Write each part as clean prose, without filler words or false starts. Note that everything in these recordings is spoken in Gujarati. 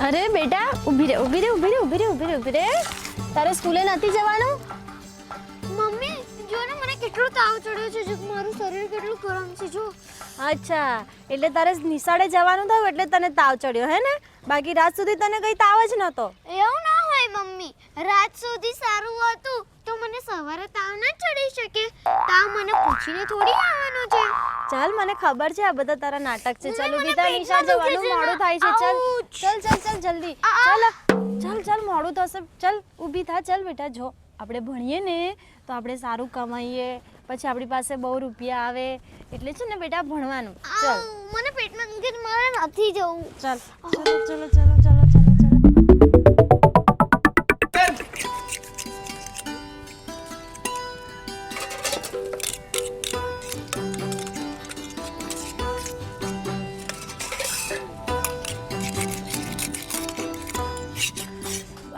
અરે બેટા ઊભી રે ઊભી રે ઊભી રે ઊભી રે ઊભી રે ઊભી રે તારે સ્કૂલે નથી જવાનું? મમ્મી જો ને મને કેટલો તાવ ચડ્યો છે, જો મારું શરીર કેટલું ગરમ છે જો. અચ્છા, એટલે તારે નિશાળે જવાનું થયું એટલે તને તાવ ચડ્યો હે ને? બાકી રાત સુધી તને કઈ તાવ જ નહોતો? એવું ના હોય મમ્મી, રાત સુધી સારું હતું તો મને સવારે તાવ ન ચડી શકે. તાવ મને પૂછીને થોડી આવવાનો છે. ચાલ મને ખબર છે આ બધા તારા નાટક છે. ચાલ મને ઊભી થા, પેટમાં નિશાળ દુખે જવાનું છે ને. મોડું થાય છે. ચાલ આઉચ. ચાલ ચાલ ચાલ જલ્દી ચાલ ચાલ ચાલ મોડું થશે. ચાલ ઊભી થા. ચાલ બેટા, જો આપણે ભણીએ ને તો આપણે સારું કમાઈએ, પછી આપણી પાસે બહુ રૂપિયા આવે, એટલે છે ને બેટા ભણવાનું. ચાલ આઉ, મને પેટમાં દુખે છે, મારે નથી જવું. ચાલ ચલો ચલો ચલો ચલો ચલો ચલો.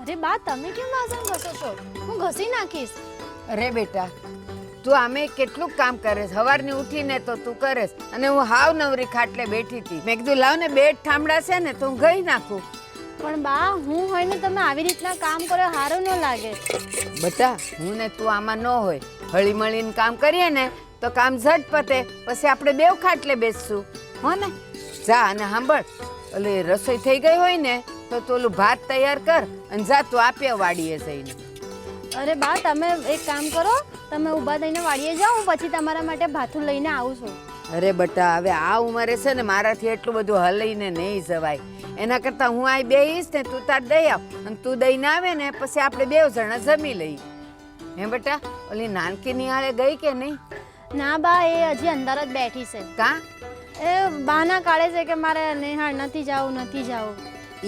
અરે બા, તમે કેમ વાસણ ઘસો છો? હું ઘસી નાખીશ. અરે બેટા, તું આમે કેટલું કામ કરે છે. સવારની ઉઠીને તો તું કરે છે અને હું હાવ નવરી ખાટલે બેઠી હતી. મેં કીધું લાવ ને બેડ ઠામડા છે ને તો હું ગઈ નાખું. પણ બા, હું હોય ને તમે આવી રીતના કામ કરો સારું ન લાગે. બેટા, હું ને તું આમાં ન હોય, હળી મળીને કામ કરીએ ને તો કામ ઝટ પતે. પછી આપણે બેવ ખાટલે બેસશું, હો ને? જા અને સાંભળ, ઓલી રસોઈ થઈ ગઈ હોય ને તો તું ઓલું ભાત તૈયાર કર અને જા તું આપ્યા વાડીએ જઈને. અરે બા, તમે એક કામ કરો, તમે ઊભા થઈને વાડીએ જાઓ, હું પછી તમારા માટે ભાથું લઈને આવું છું. અરે બટા, હવે આ ઉંમરે છે ને મારાથી એટલું બધું હલઈને નહીં જવાય. એના કરતા હું આ બેહીશ ને તું તાર દઈ આવ, અને તું દઈને આવે ને પછી આપણે બેવ જણા જમી લઈએ. હે બેટા, ઓલી નાનકી નિહાળે ગઈ કે નહીં? ના બા, એ હજી અંદર જ બેઠી છે. કાં? એ બહાના કાઢે છે કે મારે નિહાળ નથી જાવું નથી જાવું.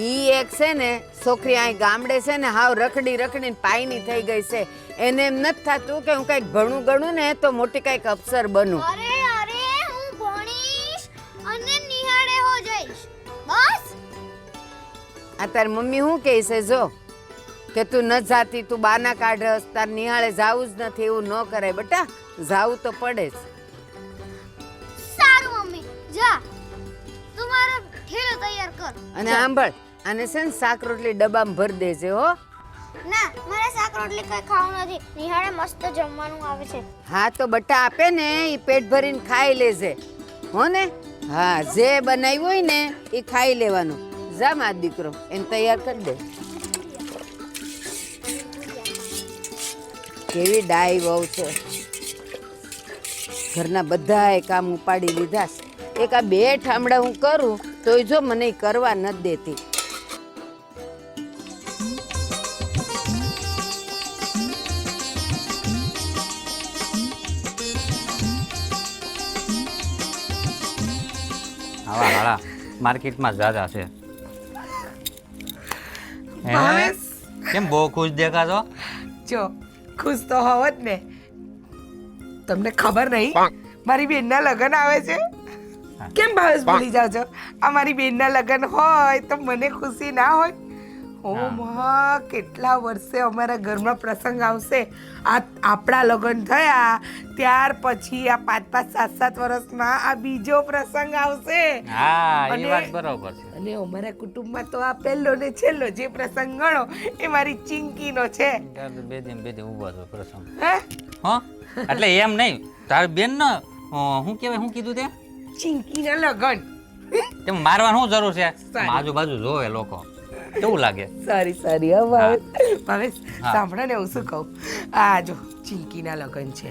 ઈ એક છે ને છોકરી અહીં ગામડે છે ને હાવ રખડી રખડીને પાયની થઈ ગઈ છે. એને એમ નથી થતું કે હું કંઈક ભણું ગણું ને તો મોટી કંઈક અફસર બનું. અરે અરે, હું ભણીશ અને નિહાળે હો જઈશ બસ. આ તારી મમ્મી શું કહે છે જો, કે તું ન જાતી, તું બાના કાઢસ, તાર નિહાળે જાવું જ નથી. એવું ન કરાય બેટા, જાવું તો પડે જ. સારું મમ્મી, જા તું મારો ઠેલો તૈયાર કર. અને સાંભળ, આને છે ને શાક રોટલી ડબ્બામાં ભરી દેજે હો. ના, મારે શાક રોટલી કઈ ખાવું નથી. નિહાળે મસ્ત જમવાનું આવે છે. હા તો બટા આપે ને એ પેટ ભરીને ખાઈ લેજે, હો ને? હા, જે બનાવ્યું હોય ને એ ખાઈ લેવાનું. જા મારો દીકરો, એને તૈયાર કરી દે. કેવી ડાઈ વહુ છે. ઘરના બધાય કામ ઉપાડી લીધા છે. એક આ બે ઠામડા હું કરું તોય જો મને ઈ કરવા નથી દેતી. આવા હાળા માર્કેટમાં જાજા છે. હે? ભાવેશ, કેમ બહુ ખુશ દેખાતો? જો ખુશ તો હોવ જ ને. તમને ખબર નહીં મારી બેનના લગ્ન આવે છે? કેમ ભાવેશ ભૂલી જાવ છો? આ મારી બેનના લગ્ન હોય તો મને ખુશી ના હોય? ઓ માં, કેટલા વર્ષે અમારા ઘરમાં પ્રસંગ આવશે. આ આપણા લગ્ન થયા ત્યાર પછી આ 5-5, 7-7 વર્ષમાં આ બીજો પ્રસંગ આવશે. હા, એ અને- વાત બરોબર છે. અને અમારા કુટુંબમાં તો આ પહેલો ને છેલ્લો જે પ્રસંગ ગણો એ મારી ચિંકીનો છે. બે દિન ઊભો છો પ્રસંગ. હે? હો? એટલે એમ નહીં, તારી બેન ને શું કહેવાય, શું કીધું તે? ચિંકીના લગન. તેમ મારવાની શું જરૂર છે? સારી. આજુબાજુ જોવે લોકો, કેવું લાગે? સારી હવે ભાવેશ, હા. સાંભળો ને હું શું કહું. આ જો ચિંકીના લગન છે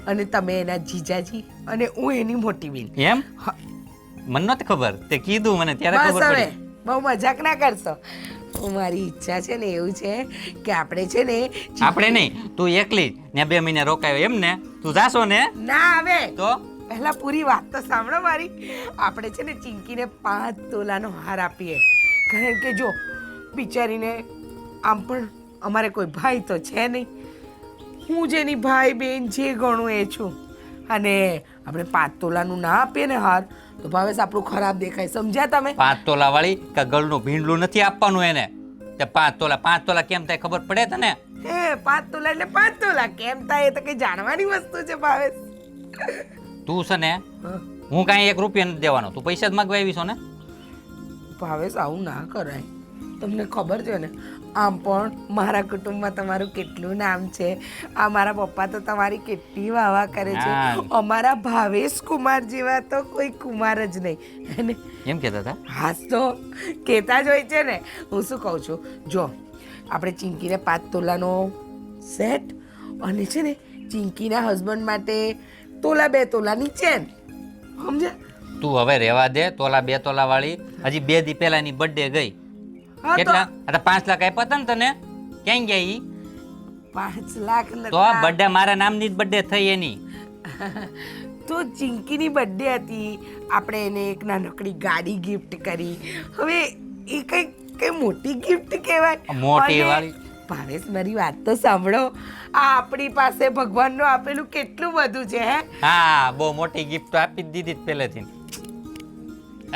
અને તમે એના જીજાજી અને હું એની મોટી બેન. એમ? હા. મને નહોતી ખબર, તે કીધું મને ત્યારે બસ ખબર હવે પડી. બહુ મજાક ના કરશો. મારી ઈચ્છા છે ને એવું છે કે આપણે છે ને આપણે નહીં, તું એકલી જ ને 2 મહિને રોકાયો એમ ને? તું જાશો ને? ના આવે તો પહેલા પૂરી વાત તો સાંભળો મારી. આપણે છે ને ચિંકીને 5 તોલાનો હાર આપીએ. કારણ કે જો બિચારીને આમ પણ અમારે કોઈ ભાઈ તો છે નહીં. હું જેની ભાઈ બેન જે ગણું એ છું. અને આપણે 5 તોલાનું ના આપીએ ને હાર તો ભાવેશ આપણું ખરાબ દેખાય. સમજ્યા તમે? 5 તોલા વાળી કે ગળનું ભીંડલું નથી આપવાનું એને. તે 5 તોલા કેમ થાય ખબર પડે તને? હે 5 તોલા એટલે 5 તોલા કેમ થાય એ તો કઈ જાણવાની વસ્તુ છે ભાવેશ. તું છે ને, હા. હું કાંઈ 1 રૂપિયા નથી દેવાનો, તું પૈસા જ માગવા આવી છો ને? ભાવેશ આવું ના કરાય. તમને ખબર છે ને આમ પણ મારા કુટુંબમાં તમારું કેટલું નામ છે. આ મારા પપ્પા તો તમારી કેટલી વાવા કરે છે. હા. અમારા ભાવેશ કુમાર જેવા તો કોઈ કુમાર જ નહીં. અને એમ કહેતા હતા હાસ તો કહેતા જ હોય છે ને. હું શું કહું છું, જો આપણે ચિંકીને 5 તોલાનો સેટ અને છે ને ચિંકીના હસબન્ડ માટે તોલા 2 તોલાની ચેન, સમજ્યા? તું હવે રહેવા દે તોલા 2 તોલા વાળી. હજી 2 દી પહેલાની બર્થડે ગઈ. હા તો કેટલા? આ તો 5 લાખ આપ્યા હતા ને તને. ક્યાં ગયા ઈ? 5 લાખ તો નતા. બર્થડે મારા નામની જ બર્થડે થઈ એની. તો ચિંકીની બર્થડે હતી, આપણે એને એક નાનકડી ગાડી ગિફ્ટ કરી. હવે એ કઈ મોટી ગિફ્ટ કહેવાય. મોટી અને વાળી. ભાવેશ, મારી વાત તો સાંભળો. આ આપણી પાસે ભગવાનનું આપેલું કેટલું બધું છે હે. હા, બહુ મોટી ગિફ્ટ આપી જ દીધી જ પહેલેથી.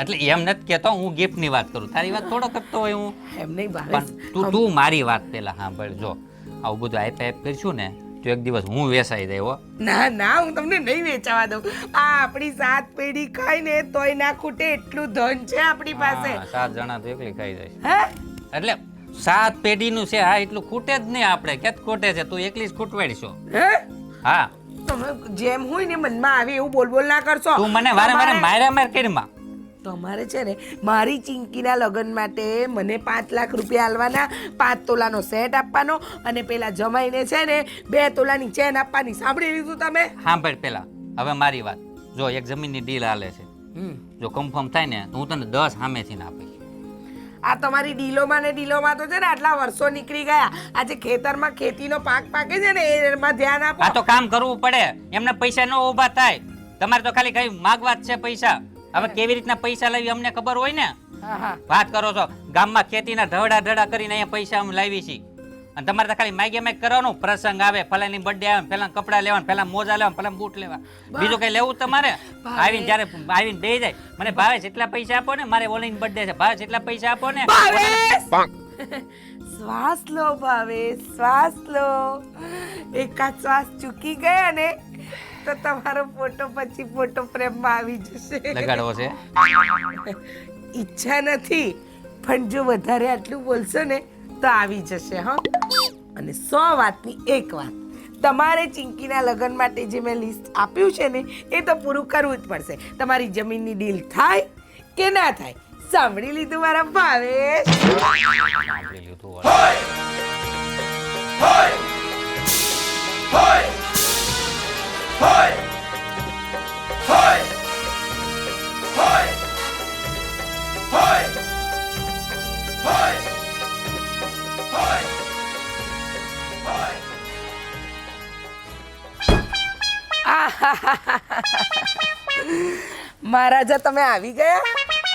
એટલે એમ નથી કહેતો, હું gift ની વાત કરું. તારી વાત થોડો કરતો હોય હું. એમ નહીં પણ ભાવેશ, તું મારી વાત પહેલા સાંભળ. જો આવું બધું આપ કરશું ને તો એક દિવસ હું વેસાઈ જાય હો. ના ના, હું તમને નહીં વેચાવા દઉં. આ આપણી 7 પેઢી ખાઈને તોય ના ખૂટે એટલું ધન છે આપણી પાસે. હા, 7 જણા તો એકલી ખાઈ જાય. હે એટલે 7 પેઢીનું છે. હા, એટલું ખૂટે જ નહીં આપણે. ક્યાં ખૂટે છે? તું એકલી જ ખૂટવાડીશો. હે હા, તમે જેમ હોય ને મનમાં આવે એવું બોલ બોલ ના કરશો. તું મને વારે વારે માર્યા માર કરીમાં. તમારે છે ને મારી ચિંકીના લગ્ન માટે મને 5 લાખ રૂપિયા આલવાના, 5 તોલાનો સેટ આપવાનો અને પેલા જમાઈને છે ને 2 તોલાની ચેન આપવાની. સાંભળી લીધું તમે? સાંભળ પેલા. હવે મારી વાત. જો એક જમીનની ડીલ હાલે છે. જો કન્ફર્મ થાય ને તો હું તને 10 સામેથી ના આપીશ. આ તમારી ડીલોમાં ને ડીલોમાં તો છે ને આટલા વર્ષો નીકળી ગયા. આજે ખેતરમાં ખેતીનો પાક પાકે છે ને એમાં ધ્યાન આ આપો. તો કામ કરવું પડે. એમને પૈસા ન ઊભા થાય. તમારે તો ખાલી કઈ માગવા જ છે પૈસા. હવે કેવી રીતના પૈસા લાવી અમને ખબર હોય ને. હા હા, વાત કરો છો ગામમાં ખેતીના ઢવડા કરીને અહીંયા પૈસા અમે લાવી છીએ. અને તમારે તો ખાલી માગ કરવાનું. પ્રસંગ આવે, ફલાની બર્થડે આવે, પેલા કપડાં લેવાના, પેલા મોજા લેવા, પેલા બૂટ લેવા. બીજું કઈ લેવું તમારે? આવીને જ્યારે આવીને બે જાય મને ભાવે જેટલા પૈસા આપો ને, મારે ઓલીની બર્થડે છે, ભાવે જેટલા પૈસા આપો ને. ભાવેશ! શ્વાસ લો ભાવેશ, શ્વાસ લો. એકાદ શ્વાસ ચૂકી ગયા ને તો તમારો ફોટો પછી ફોટો ફ્રેમમાં આવી જશે. લગાડવો છે. ઈચ્છા નથી, પણ જો વધારે આટલું બોલશો ને તો આવી જશે. હા, અને 100 વાતની એક વાત, તમારે ચિંકીના લગ્ન માટે જે મેં લિસ્ટ આપ્યું છે ને એ તો પૂરું કરવું જ પડશે. તમારી જમીનની ડીલ થાય કે ના થાય, સાંભળી લીધું મારા ભાવેશ? સાંભળી લીધું હોય. મહારાજા, તમે આવી ગયા?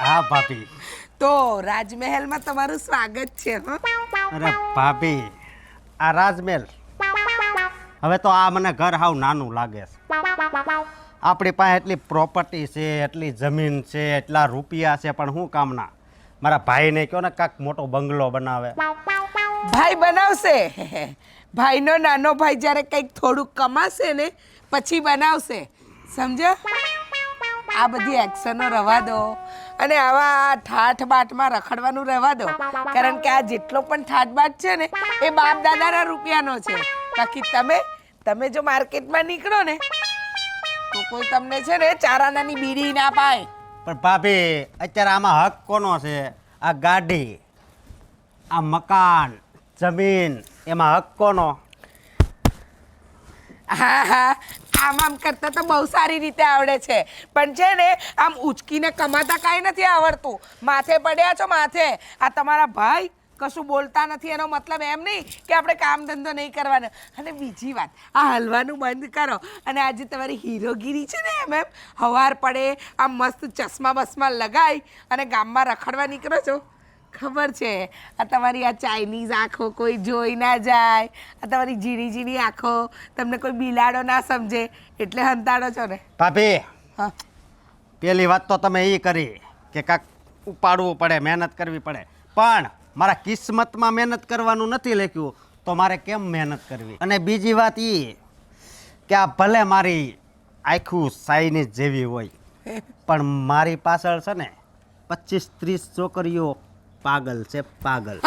હા ભાભી. તો રાજમહેલમાં તમારું સ્વાગત છે. હં? અરે ભાભી, આ રાજમહેલ હવે તો આ મને ઘર હાવ નાનું લાગે છે. આપણી પાસે એટલી પ્રોપર્ટી છે, એટલી જમીન છે, એટલા રૂપિયા છે, પણ શું કામના? મારા ભાઈને કહો ને કાંઈક મોટો બંગલો બનાવે. ભાઈ બનાવશે. ભાઈનો નાનો ભાઈ જ્યારે કંઈક થોડુંક કમાશે ને પછી બનાવશે, સમજ્યા? આ બધી એક્શનો રવા દો અને આવા ઠાઠ બાટમાં રખડવાનું રહેવા દો. કારણ કે આ જેટલો પણ ઠાઠ બાટ છે ને એ બાપ દાદાના રૂપિયાનો છે. બાકી તમે જો માર્કેટમાં નીકળો ને તો કોઈ તમને છે ને ચારાનાની બીડી ના પાય. પણ ભાભી, અત્યારે આમાં હક કોનો છે? આ ગાડી, આ મકાન, જમીન, એમાં હક કોનો? હા હા, આમ કરતા તો બહુ સારી રીતે આવડે છે, પણ છે ને આમ ઉચકીને કમાતા કાંઈ નથી આવડતું. માથે પડ્યા છો માથે. આ તમારા ભાઈ કશું બોલતા નથી એનો મતલબ એમ નહીં કે આપણે કામ ધંધો નહીં કરવાનો. અને બીજી વાત, આ હલવાનું બંધ કરો અને આજે તમારી હીરોગીરી છે ને એમ હવાર પડે આમ મસ્ત ચશ્મા બસમા લગાવી અને ગામમાં રખડવા નીકળો છો. ખબર છે આ તમારી આ ચાઇનીઝ આંખો કોઈ જોઈ ના જાય, આ તમારી ઝીણી ઝીણી આંખો તમને કોઈ બિલાડો ના સમજે એટલે હંતાડો છો ને. ભાભી, હા, પેલી વાત તો તમે એ કરી કે કાંક ઉપાડવું પડે, મહેનત કરવી પડે, પણ મારા કિસ્મતમાં મહેનત કરવાનું નથી લખ્યું તો મારે કેમ મહેનત કરવી? અને બીજી વાત એ કે આ ભલે મારી આખું ચાઇનીઝ જેવી હોય પણ મારી પાછળ છે ને 25-30 છોકરીઓ પાગલ છે પાગલ.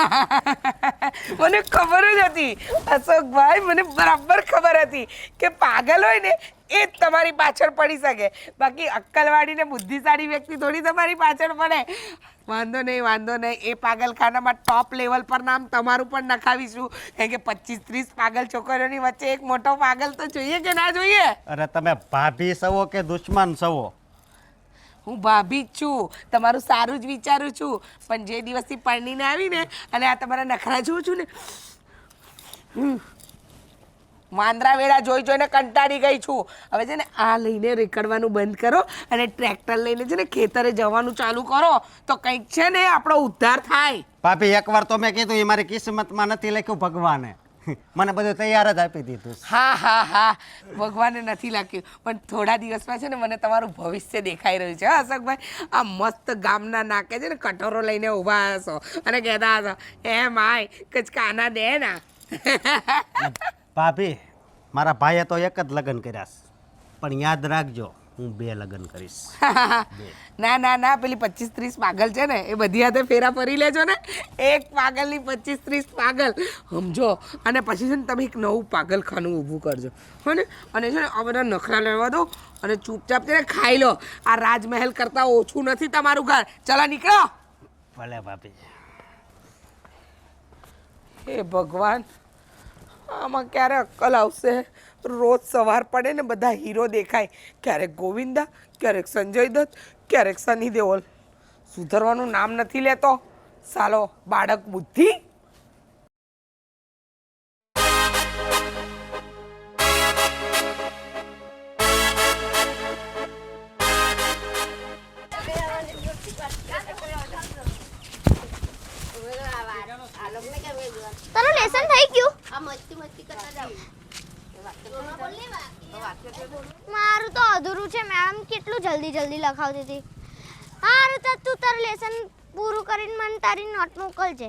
મને ખબર જ હતી અશોકભાઈ, મને બરાબર ખબર હતી કે પાગલ હોય ને એ જ તમારી પાછળ પડી શકે, બાકી અક્કલવાળી ને બુદ્ધિશાળી વ્યક્તિ થોડી તમારી પાછળ પડે. વાંધો નહીં, એ પાગલખાનામાં ટોપ લેવલ પર નામ તમારું પણ નખાવીશું, કારણ કે 25-30 પાગલ છોકરીઓની વચ્ચે એક મોટો પાગલ તો જોઈએ કે ના જોઈએ? અરે તમે ભાભી સવો કે દુશ્મન સવો? હું ભાભી જ છું, તમારું સારું જ વિચારું છું, પણ જે દિવસથી પરણીને આવીને અને આ તમારા નખરા જોઉં છું ને, વાંદરા વેળા જોઈને કંટાળી ગઈ છું. હવે છે ને આ લઈને રેકડવાનું બંધ કરો અને ટ્રેક્ટર લઈને છે ને ખેતરે જવાનું ચાલુ કરો, તો કંઈક છે ને આપણો ઉદ્ધાર થાય. ભાભી એકવાર તો મેં કીધું એ મારી કિસ્મતમાં નથી લખ્યું ભગવાને. મને બધું તૈયાર જ આપી દીધું. હા, ભગવાને નથી લખ્યું, પણ થોડા દિવસમાં છે ને મને તમારું ભવિષ્ય દેખાઈ રહ્યું છે. હા અશોકભાઈ, આ મસ્ત ગામના નાકે છે ને કટોરો લઈને ઊભા હશો અને કહેતા હશો, એ માય કચ કાના દે ના. ભાભી મારા ભાઈએ તો એક જ લગ્ન કર્યા છે, પણ યાદ રાખજો હું 2 લગ્ન કરીશ. ના, પેલી 25-30 પાગલ છે ને એ બધી હાથે ફેરા ફરી લેજો ને, એક પાગલની 25-30 પાગલ સમજો, અને પછી છે ને તમે એક નવું પાગલખાનું ઊભું કરજો, હો ને. અને છે ને આ બધા નખરા લેવા દો અને ચૂપચાપ છે ને ખાઈ લો. આ રાજમહેલ કરતાં ઓછું નથી તમારું ઘર. ચલો નીકળો. ભલે ભાભી. હે ભગવાન, આમાં ક્યારે અક્કલ આવશે? રોજ સવાર પડે ને બધા હીરો દેખાય, ક્યારેક ગોવિંદા, ક્યારેક સંજય દત્ત, ક્યારેક સની દેઓલ. સુધરવાનું નામ નથી લેતો સાલો બાળક બુદ્ધિ. તારું લેસન થઈ ગયું? મારું તો અધૂરું છે. મેડમ કેટલું જલ્દી લખાવતી હતી. હારું તો તું તારું લેસન પૂરું કરીને મને તારી નોટ મોકલજે.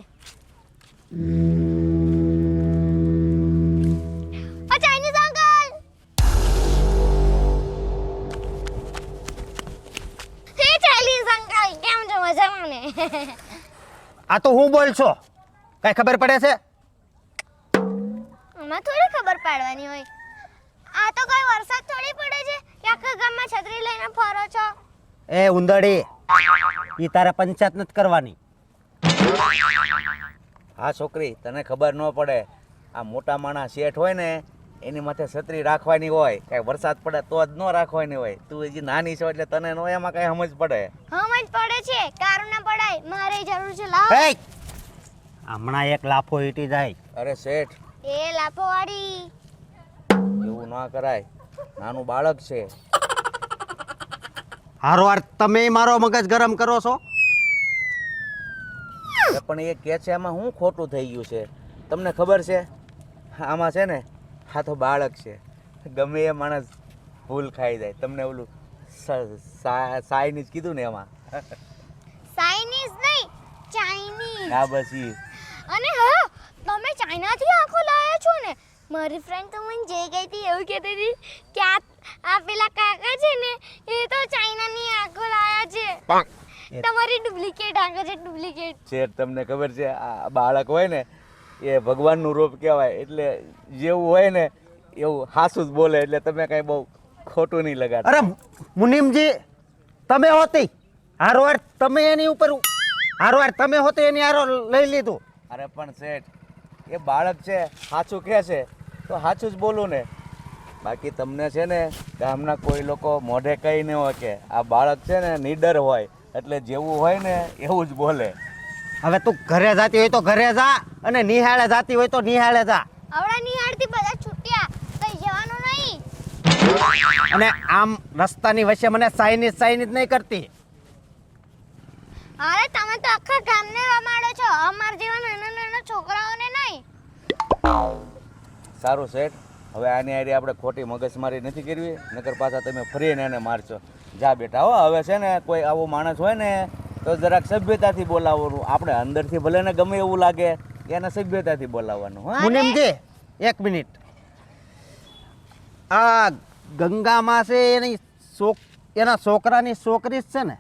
ઓ ચાઇનીઝ અંકલ, હે ચાઇનીઝ અંકલ, કેમ છો? મજામાં ને? આ તો હું બોલ છો, કઈ ખબર પડે છે? આમાં થોડી ખબર પાડવાની હોય. આ તો કઈ વરસાદ થોડી પડે છે કે આખા ગામમાં છત્રી લઈને ફરો છો? એ ઉંદરડી, ઈ તારે પંચાયત નથી કરવાની. હા છોકરી, તને ખબર ન પડે, આ મોટા માણસ શેઠ હોય ને એની માથે છત્રી રાખવાની હોય, કાંઈ વરસાદ પડે તો જ ન રાખવાની હોય. તું હજી નાની છો એટલે તને નો એમાં કાંઈ સમજ પડે. સમજ પડે છે, કારું ના પડાય, મારે જરૂર છે. લાવ. એ હમણાં એક લાફો ઈટી જાય. અરે શેઠ, એ લાફોવાળી. એવું ના કરાય, નાનું બાળક છે. હારો તમે મારો મગજ ગરમ કરો છો. અરે પણ એ કે છે આમાં શું ખોટું થઈ ગયું છે? તમને ખબર છે આમાં છે ને, આ તો બાળક છે, ગમે એ માણસ ભૂલ ખાઈ જાય. તમને ઓલું સાઈનીઝ કીધું ને એમાં. ચાઇનીઝ નહીં, ચાઇનીઝ. હા બસ ઈ. અને હા, તમે ચાઇનાથી આંખો લાયા છો ને? મારી ફ્રેન્ડ તો મને જે ગઈ હતી એવું કહેતી હતી કે આ પેલા કાકા છે ને એ તો ચાઇનાની આંખો લાયા છે. તમારી ડુપ્લિકેટ આંખો છે, ડુપ્લિકેટ. શેઠ, તમને ખબર છે આ બાળક હોય ને એ ભગવાનનું રૂપ કહેવાય, એટલે જેવું હોય ને એવું હાસું જ બોલે, એટલે તમે કાંઈ બહુ ખોટું નહીં લગાડો. અરે મુનિમજી, તમે હોતી હારવાર તમે એની ઉપર હારવાર તમે હોતી એની હારો લઈ લીધું. અરે પણ શેઠ, એ બાળક છે, સાચું કહે છે તો સાચું જ બોલું ને. બાકી તમને છે ને ગામના કોઈ લોકો મોઢે કહી ન હોય કે આ બાળક છે ને નીડર હોય, એટલે જેવું હોય ને એવું જ બોલે. હવે તું ઘરે જાતી હોય તો ઘરે જા, અને નિહાળે જાતી હોય તો નિહાળે જા. આવડા નિહાળથી બધા છૂટ્યા, કઈ જવાનું નહીં. અને આમ રસ્તાની વચ્ચે મને ચાઇનીઝ નહીં કરતી. અરે તમે તો આખા ગામને રમાડો છો, અમાર જેવા નાના છોકરાઓને નહીં. સારું શેઠ, હવે આની આરી આપણે ખોટી મગજમારી નથી કરવી, નકર પાછા તમે ફરીને એને મારશો. જા બેટા, હો હવે છે ને કોઈ આવો માણસ હોય ને તો જરાક સભ્યતાથી બોલાવવાનું. આપણે અંદરથી ભલે ને ગમે એવું લાગે, એને સભ્યતાથી બોલાવવાનું. હા મુનિમજી, 1 મિનિટ. આ ગંગામાં છે એના છોકરાની છોકરી જ છે ને?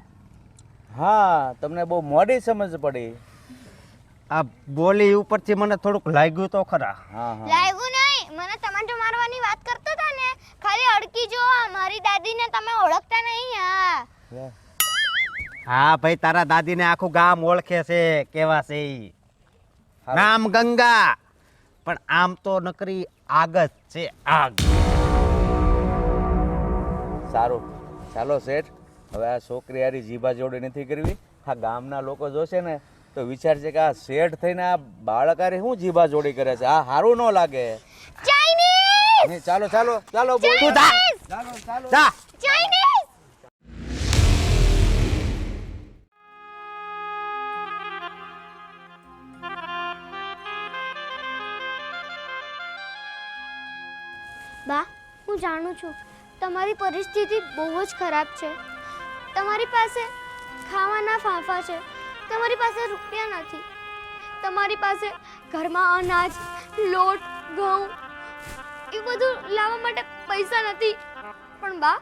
હા, તમને બહુ મોડી સમજ પડી. આ બોલી ઉપરથી મને થોડુંક લાગ્યું તો ખરા. હા હા લાગ્યું નહીં મને ટમાટો મારવાની વાત કરતો હતા ને ખાલી અડકી જો મારી દાદીને તમે ઓળખતા નહીં હા હા ભાઈ, તારા દાદીને આખું ગામ ઓળખે છે કેવા છે ઈ. નામ ગંગા, પણ આમ તો નકરી આગ જ છે, આગ. સારું ચાલો શેઠ, હવે આ છોકરી હારી જીભા જોડી નથી કરવી. આ ગામના લોકો જોશે ને તો વિચારશે કે આ શેઠ થઈને આ બાળક હારે શું જીભા જોડી કરે છે, આ સારું ન લાગે. ચાઇનીઝ નહીં, ચાલો ચાલો ચાલો બોલ. તું જા, ચાલો ચાલો જા. ચાઇનીઝ બા હું જાણું છું તમારી પરિસ્થિતિ બહુ જ ખરાબ છે. તમારી પાસે ખાવાના ફાંફા છે, તમારી પાસે રૂપિયા નથી, તમારી પાસે ઘરમાં અનાજ, લોટ, ઘઉં એ બધું લાવવા માટે પૈસા નથી. પણ બા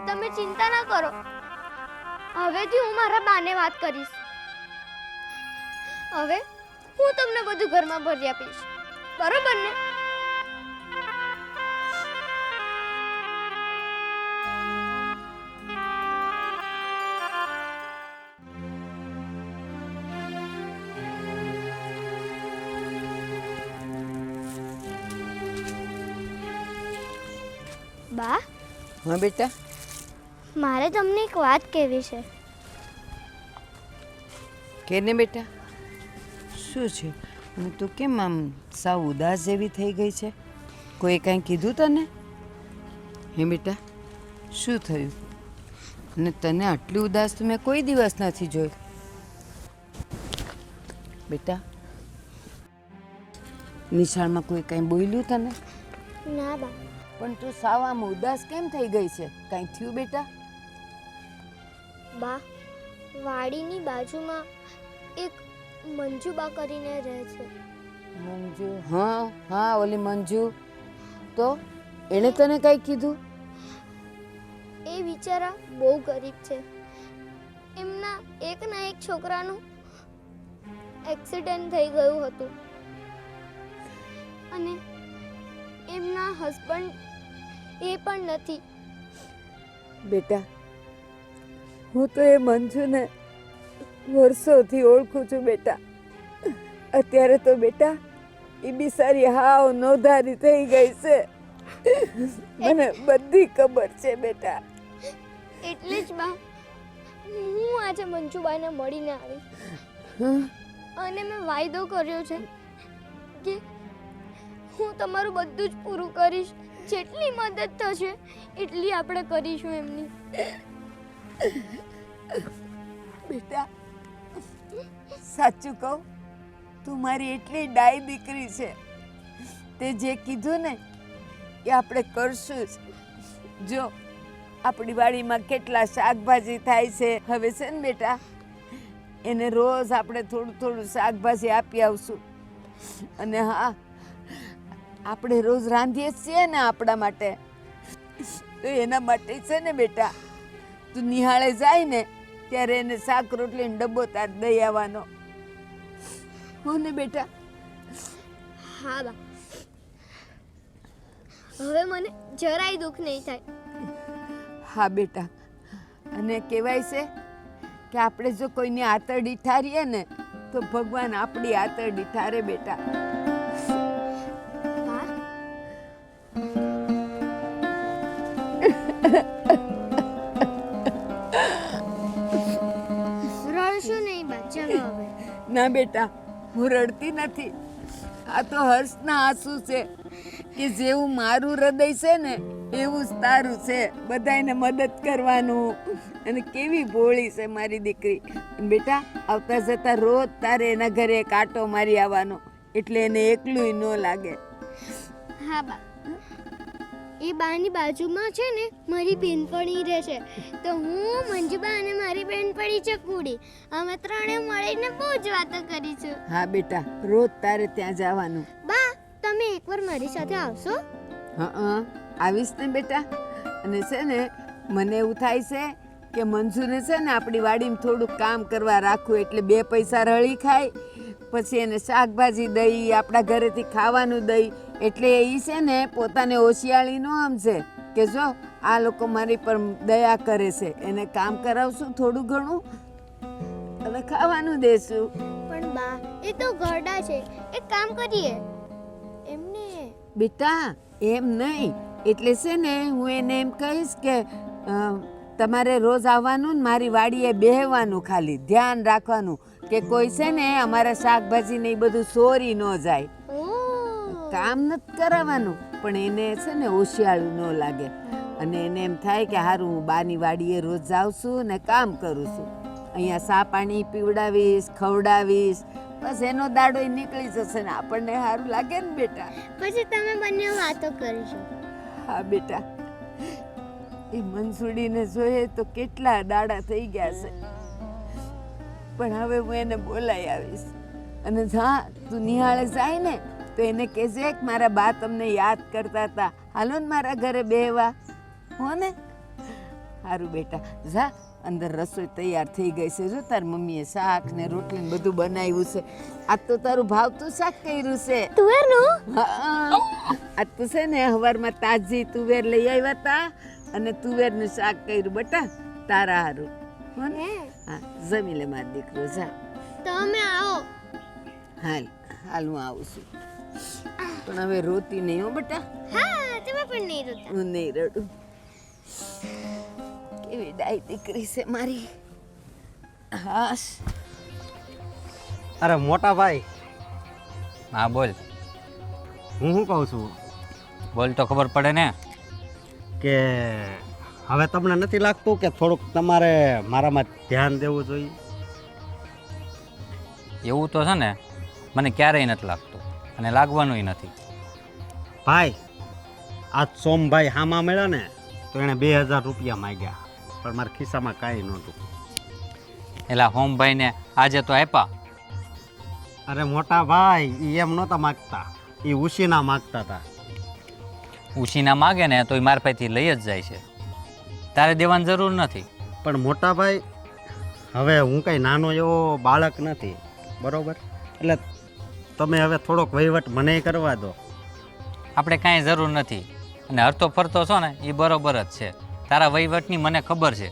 તમે ચિંતા ના કરો, હવેથી હું મારા બાને વાત કરીશ. હવે હું તમને બધું ઘરમાં ભરી આપીશ, બરોબર ને? બા હા બેટા, મારે તમને એક વાત કહેવી છે. કેને બેટા, શું છે? અને તું કેમ આમ સાવ ઉદાસ જેવી થઈ ગઈ છે? કોઈ કાંઈ કીધું તને? હે બેટા, શું થયું? અને તને આટલી ઉદાસ તો મેં કોઈ દિવસ નથી જોઈ. બેટા, નિશાળમાં કોઈ કાંઈ બોલ્યું તને? ના બા, પણ તું સાવ આમ ઉદાસ કેમ થઈ ગઈ છે? કાંઈ થયું બેટા? બા વાડીની બાજુમાં એક મંજુબા કરીને રહે છે. મંજુ? હા હા, ઓલી મંજુ. તો એણે તને કાંઈ કીધું? એ બિચારા બહુ ગરીબ છે. એમના એકના એક છોકરાનું એક્સિડન્ટ થઈ ગયું હતું અને એમના હસબન્ડ એ પણ નથી. બેટા, હું તો એ મંજુને વર્ષોથી ઓળખું છું બેટા. અત્યારે તો બેટા એ બિચારી હાવ નોંધારી થઈ ગઈ છે. મને બધી ખબર છે બેટા. એટલે જ બા હું આજે મંજુબાને મળીને આવી અને મેં વાયદો કર્યો છે કે હું તમારું બધું જ પૂરું કરીશ. જેટલી મદદ થશે એટલી આપણે કરીશું એમની. બેટા, સાચું કહું, તું મારી એટલી ડાઈ દીકરી છે. તે જે કીધું ને એ આપણે કરશું જ. જો આપણી વાડીમાં કેટલા શાકભાજી થાય છે. હવે છે ને બેટા, એને રોજ આપણે થોડું થોડું શાકભાજી આપી આવશું. અને હા, આપણે રોજ રાંધીએ છીએ ને આપણા માટે, તો એના માટે છે ને બેટા, તું નિહાળે જાય ને ત્યારે એને શાક રોટલીનો ડબ્બો તાર દઈ આવવાનો. હો ને બેટા? હા બા, હવે મને જરાય દુઃખ નહીં થાય. હા બેટા, અને કહેવાય છે કે આપણે જો કોઈની આતરડી ઠારીએ ને તો ભગવાન આપણી આતરડી ઠારે બેટા. બા રડશો નહીં બા, ચાલો હવે. ના બેટા, હું રડતી નથી. આ તો હર્ષના આંસુ છે કે જેવું મારું હૃદય છે ને એવું જ તારું છે. બધાને મદદ કરવાનું. અને કેવી ભોળી છે મારી દીકરી. અને બેટા, આવતા જતા રોજ તારે એના ઘરે એક આંટો મારી આવવાનો, એટલે એને એકલુંય ન લાગે. હા બા, એ બાની બાજુમાં છે ને મારી બેનપણી રહે છે. તો હું, મંજુબા અને મારી બેનપણી ચકુડી, અમે ત્રણે મળીને બહુ જ વાતો કરીશું. હા બેટા, રોજ તારે ત્યાં જવાનું. બા તમે એકવાર મારી સાથે આવશો? હા, આવીશ ને બેટા. અને છે ને મને એવું થાય છે કે મંજુને છે ને આપણી વાડીમાં થોડુંક કામ કરવા રાખવું, એટલે બે પૈસા રળી ખાય. પછી એને શાકભાજી દઈ, આપણા ઘરેથી ખાવાનું દઈ, એટલે એ છે ને પોતાને હોશિયાળી ન સમજે કે જો આ લોકો મારી પર દયા કરે છે, એને કામ કરાવશું થોડું ઘણું અને ખાવાનું દેશું. પણ બા એ તો ઘરડા છે, એક કામ કરીએ એમને. બેટા એમ નહીં, એટલે છે ને હું એને એમ કહીશ કે તમારે રોજ આવવાનું ને મારી વાડીએ બેહવાનું, ખાલી ધ્યાન રાખવાનું કે કોઈ છે ને અમારા શાકભાજી ને એ બધું ચોરી ન જાય. કામ નથી કરાવવાનું, પણ એને છે ને હોશિયાળું ન લાગે અને એને એમ થાય કે હારું હું બાની વાડીએ રોજ જાઉં છું ને કામ કરું છું, અહીંયા સા પાણી પીવડાવીશ, ખવડાવીશ, બસ એનો દાડો નીકળી જશે ને આપણને સારું લાગે ને બેટા. પછી તમે બંને વાતો કરીશું. હા બેટા, એ મનસુડીને જોઈએ તો કેટલા દાડા થઈ ગયા છે, પણ હવે હું એને બોલાઈ આવીશ. અને હા તું નિહાળે જાય ને તો એને કહેજે કે મારા બા તમને યાદ કરતા હતા, હાલો ને મારા ઘરે બેહવા, હો ને? સારું બેટા, જા અંદર રસોઈ તૈયાર થઈ ગઈ છે. જો તાર મમ્મીએ શાક ને રોટલી ને બધું બનાવ્યું છે. આજ તો તારું ભાવતું શાક કર્યું છે. તુવેરનું? હા, આજ તો છે ને હવારમાં તાજી તુવેર લઈ આવ્યા હતા અને તુવેરનું શાક કર્યું બેટા તારા હારું. હો ને? હા, જમી લે મારો દીકરો, જા. તમે આવો. હાલ હાલ હું આવું છું, પણ હવે રોતી નહીં હો બેટા. હા, તમે પણ નહીં રોતા. હું નહીં રડું. કેવી ડાઈ દીકરી છે મારી. હાશ. અરે મોટા ભાઈ, હા બોલ. હું શું કહું છું બોલ તો ખબર પડે ને. કે હવે તમને નથી લાગતું કે થોડુંક તમારે મારામાં ધ્યાન દેવું જોઈએ? એવું તો છે ને મને ક્યારેય નથી લાગતું અને લાગવાનુંય નથી. ભાઈ, આ સોમભાઈ હામા મળ્યા ને તો એણે 2000 રૂપિયા માંગ્યા, પણ મારા ખિસ્સામાં કાંઈ નહોતું. એલા હોમભાઈને આજે તો આપ્યા. અરે મોટા ભાઈ, એ એમ નહોતા માગતા, એ ઉશીના માગતા હતા. ઉછીના માગે ને તો એ મારા પાસેથી લઈ જ જાય છે, તારે દેવાની જરૂર નથી. પણ મોટા ભાઈ, હવે હું કંઈ નાનો એવો બાળક નથી, બરોબર? એટલે તમે હવે થોડોક વહીવટ મને કરવા દો. આપણે કાંઈ જરૂર નથી અને હરતો ફરતો છો ને એ બરોબર જ છે. તારા વહીવટની મને ખબર છે.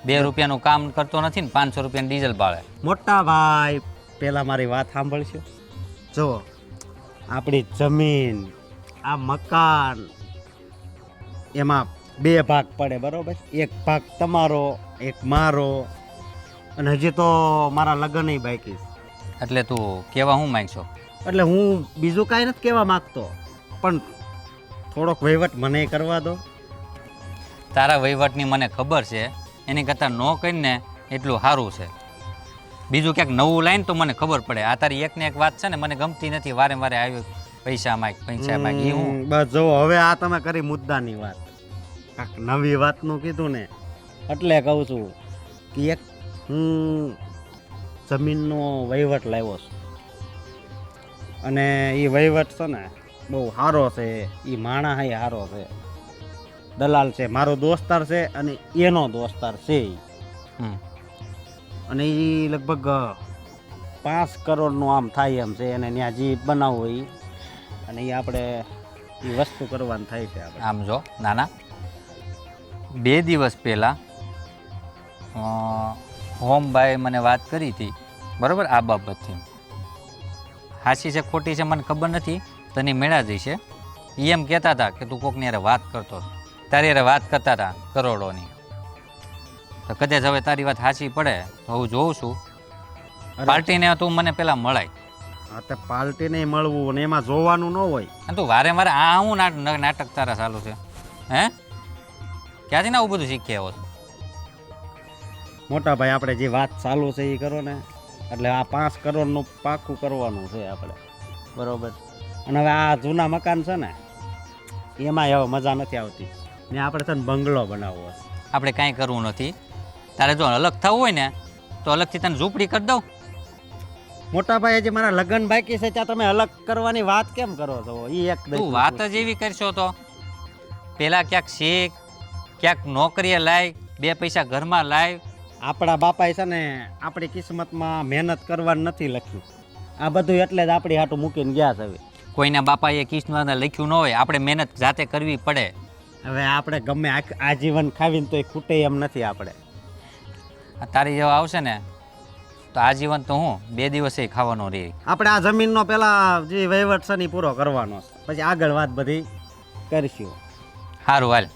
2 રૂપિયાનું કામ કરતો નથી ને 500 રૂપિયાનું ડીઝલ બાળે. મોટા ભાઈ, પહેલાં મારી વાત સાંભળશો? જો આપણી જમીન, આ મકાન, એમાં 2 ભાગ પડે, બરોબર? એક ભાગ તમારો, એક મારો, અને હજી તો મારા લગ્ન બાકી છે. એટલે તું કેવા હું માંગશો? એટલે હું બીજું કાંઈ નથી કહેવા માગતો, પણ થોડોક વહીવટ મને કરવા દો. તારા વહીવટની મને ખબર છે, એની કરતાં ન કરીને એટલું સારું છે. બીજું ક્યાંક નવું લાઈન તો મને ખબર પડે. આ તારી એકને એક વાત છે ને મને ગમતી નથી, વારે વારે આવ્યું પૈસા માંગ એ હું. બસ જો હવે આ તમે કરી મુદ્દાની વાત, કાંઈક નવી વાતનું કીધું ને એટલે કહું છું કે એક હું જમીનનો વહીવટ લાવ્યો છું અને એ વહીવટ છે ને બહુ સારો છે. એ માણસ એ સારો છે, દલાલ છે, મારો દોસ્તાર છે અને એનો દોસ્તાર છે ઈ. હમ. અને એ લગભગ 5 કરોડનું આમ થાય એમ છે. અને ત્યાં જે બનાવવું હોય અને એ આપણે એ વસ્તુ કરવાની થાય છે આપણે. આમ જો નાના, 2 દિવસ પહેલાં હોમભાઈ મને વાત કરી હતી, બરાબર? આ બાબતથી હાચી છે ખોટી છે મને ખબર નથી, તને મેળા જઈ છે. એ એમ કહેતા હતા કે તું કોકની યારે વાત કરતો, તારી યારે વાત કરતા હતા કરોડોની. તો કદાચ હવે તારી વાત સાચી પડે તો હું જોઉં છું. પાર્ટીને તું મને પહેલાં મળાય. હા, તે પાર્ટીને મળવું અને એમાં જોવાનું ન હોય. અને તું વારે વારે આ હું નાટક તારા ચાલુ છે? હે, ક્યાંથી ને આવું બધું શીખી આવ્યો છે? મોટા ભાઈ, આપણે જે વાત ચાલુ છે એ કરો ને, એટલે આ 5 કરોડનું પાકું કરવાનું છે આપણે, બરોબર? અને હવે આ જૂના મકાન છે ને એમાં હવે મજા નથી આવતી ને, આપણે છે ને બંગલો બનાવવો છે. આપણે કાંઈ કરવું નથી. તારે જો અલગ થવું હોય ને તો અલગથી તને ઝૂંપડી કરી દઉં. મોટા ભાઈ, હજી મારા લગ્ન બાકી છે ત્યાં તમે અલગ કરવાની વાત કેમ કરો છો? એ એક તું વાત જ એવી કરશો તો પહેલાં ક્યાંક શીખ, ક્યાંક નોકરીએ લાય, 2 પૈસા ઘરમાં લાય, આપણા બાપાએ છે ને આપણી કિસ્મતમાં મહેનત કરવાનું નથી લખ્યું. આ બધું એટલે જ આપણી હાટું મૂકીને ગયા છે. હવે કોઈના બાપાએ કિસ્મતમાં લખ્યું ન હોય, આપણે મહેનત જાતે કરવી પડે. હવે આપણે ગમે આજીવન ખાવીને તોય ખૂટે એમ નથી આપણે. આ તારી જેવા આવશે ને તો આજીવન તો હું 2 દિવસે ખાવાનો રહી. આપણે આ જમીનનો પેલા જે વહીવટ છે ને ઈ પૂરો કરવાનો છે. પછી આગળ વાત બધી કરીશું. સારું હાલ,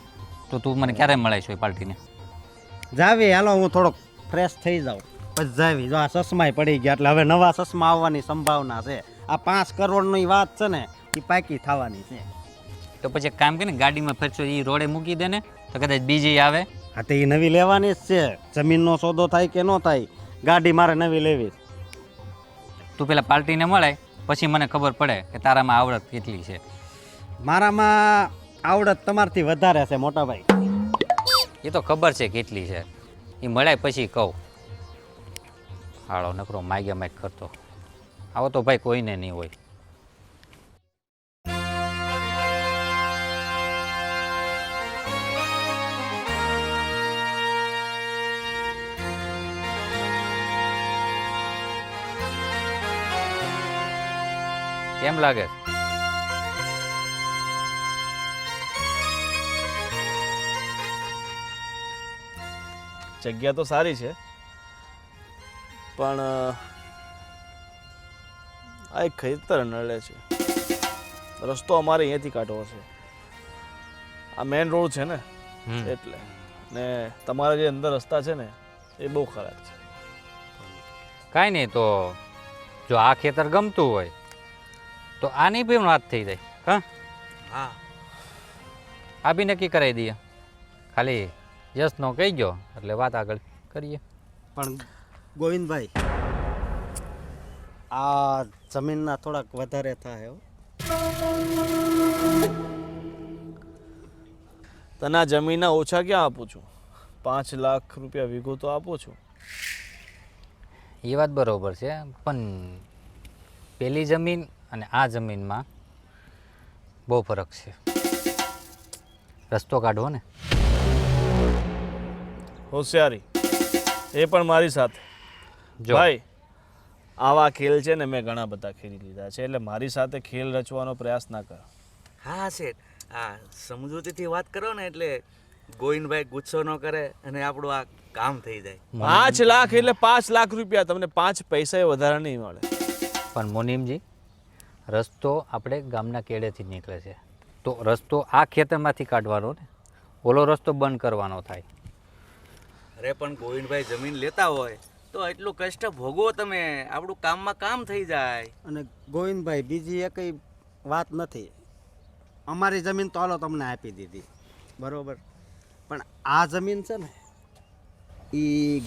તો તું મને ક્યારે મળે છે પાર્ટીને? જાવી હાલો, હું થોડોક ફ્રેશ થઈ જાઉં પછી જાવી. જો આ ચશ્માય પડી ગયા એટલે હવે નવા ચશ્મા આવવાની સંભાવના છે. આ 5 કરોડની વાત છે ને એ પાકી થવાની છે. તો પછી એક કામ કરીને ગાડીમાં ફરશો એ રોડે મૂકી દે ને, તો કદાચ બીજી આવે. હા તો એ નવી લેવાની જ છે. જમીનનો સોદો થાય કે ન થાય, ગાડી મારે નવી લેવી. તું પેલા પાર્ટીને મળે પછી મને ખબર પડે કે તારામાં આવડત કેટલી છે. મારામાં આવડત તમારથી વધારે છે મોટા ભાઈ. એ તો ખબર છે કેટલી છે, એ મળે પછી કહું. હાળો નકરો માગ્યા માગ કરતો, આવો તો ભાઈ કોઈને નહીં હોય. કેમ લાગે? જગ્યા તો સારી છે, પણ આ એક ખેતર નડે છે. રસ્તો અમારે અહીંયાથી કાઢવો છે. આ મેઇન રોડ છે ને એટલે, ને તમારા જે અંદર રસ્તા છે ને એ બહુ ખરાબ છે. કાંઈ નહીં, તો જો આ ખેતર ગમતું હોય તો આની બી વાત થઈ જાય. હા હા, આ બી નક્કી કરાવી દઈએ. ખાલી યસનો કહી ગયો એટલે વાત આગળ કરીએ. પણ ગોવિંદભાઈ, આ જમીનના થોડાક વધારે થાય હો. તને આ જમીનના ઓછા ક્યાં આપું છું? 5 લાખ રૂપિયા વીઘો તો આપું છું. એ વાત બરોબર છે, પણ પેલી જમીન અને આ જમીનમાં બહુ ફરક છે. રસ્તો કાઢવો ને. હોશિયારી એ પણ મારી સાથે. જો ભાઈ, આવા ખેલ છે ને મેં ઘણા બધા ખેલી લીધા છે, એટલે મારી સાથે ખેલ રચવાનો પ્રયાસ ના કર. હા શેઠ, આ સમજૂતીથી વાત કરો ને એટલે ગોવિંદભાઈ ગુસ્સો ન કરે અને આપણું આ કામ થઈ જાય. 5 લાખ એટલે 5 લાખ રૂપિયા, તમને 5 પૈસા વધારે નહીં મળે. પણ મોનીમજી, રસ્તો આપણે ગામના કેડેથી નીકળે છે, તો રસ્તો આ ખેતરમાંથી કાઢવાનો ને, ઓલો રસ્તો બંધ કરવાનો થાય. અરે પણ ગોવિંદભાઈ જમીન લેતા હોય તો એટલું કષ્ટ ભોગવો તમે, આપણું કામમાં કામ થઈ જાય. અને ગોવિંદભાઈ, બીજી એકઈ વાત નથી. અમારી જમીન તો હાલો તમને આપી દીધી, બરોબર, પણ આ જમીન છે ને એ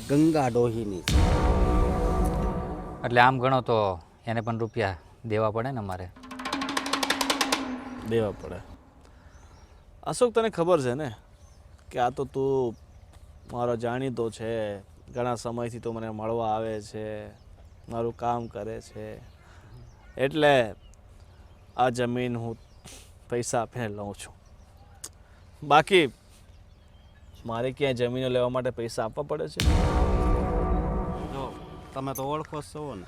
ગંગા ડોહીની છે. એટલે આમ ગણો તો એને પણ રૂપિયા દેવા પડે ને અમારે. દેવા પડે. અશોક, તને ખબર છે ને કે આ તો તું મારો જાણીતો છે, ઘણા સમયથી તો મને મળવા આવે છે, મારું કામ કરે છે, એટલે આ જમીન હું પૈસા આપીને લઉં છું. બાકી મારે ક્યાંય જમીનો લેવા માટે પૈસા આપવા પડે છે? જો તમે તો ઓળખો જ છો ને.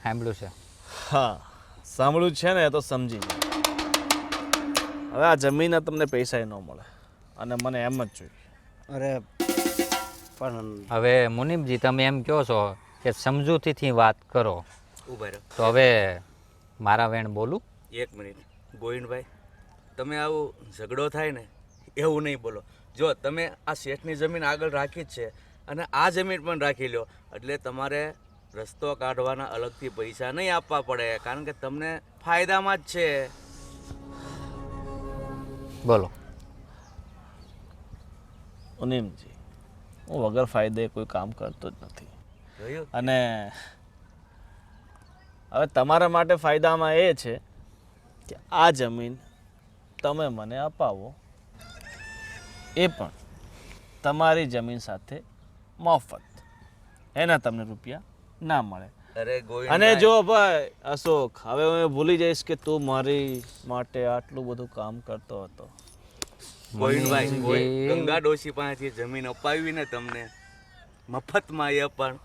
સાંભળ્યું છે. હા, સાંભળ્યું છે ને, તો સમજી જાય. હવે આ જમીનના તમને પૈસા ન મળે અને મને એમ જ જોઈએ. અરે પણ હવે મુનીમજી, તમે એમ કહો છો કે સમજૂતીથી વાત કરો, ઉભા રહો. તો હવે મારા વેણ બોલું? 1 મિનિટ ગોવિંદભાઈ, તમે આવું ઝઘડો થાય ને એવું નહીં બોલો. જો તમે આ શેઠની જમીન આગળ રાખી જ છે અને આ જમીન પણ રાખી લો, એટલે તમારે રસ્તો કાઢવાના અલગથી પૈસા નહીં આપવા પડે, કારણ કે તમને ફાયદામાં જ છે. બોલો. મુનીમજી, હું વગર ફાયદે કોઈ કામ કરતો જ નથી. જોયું? અને હવે તમારા માટે ફાયદામાં એ છે કે આ જમીન તમે મને અપાવો, એ પણ તમારી જમીન સાથે મફત. એના તમને રૂપિયા ના મળે. અરે અને ગોવિંદભાઈ, જો ભાઈ અશોક, હવે હું ભૂલી જઈશ કે તું મારી માટે આટલું બધું કામ કરતો હતો. ગોવિંદભાઈ, મુનીમજી, ગંગા ડોશી પાસેથી જમીન અપાવી ને તમને, મફતમાં એ પણ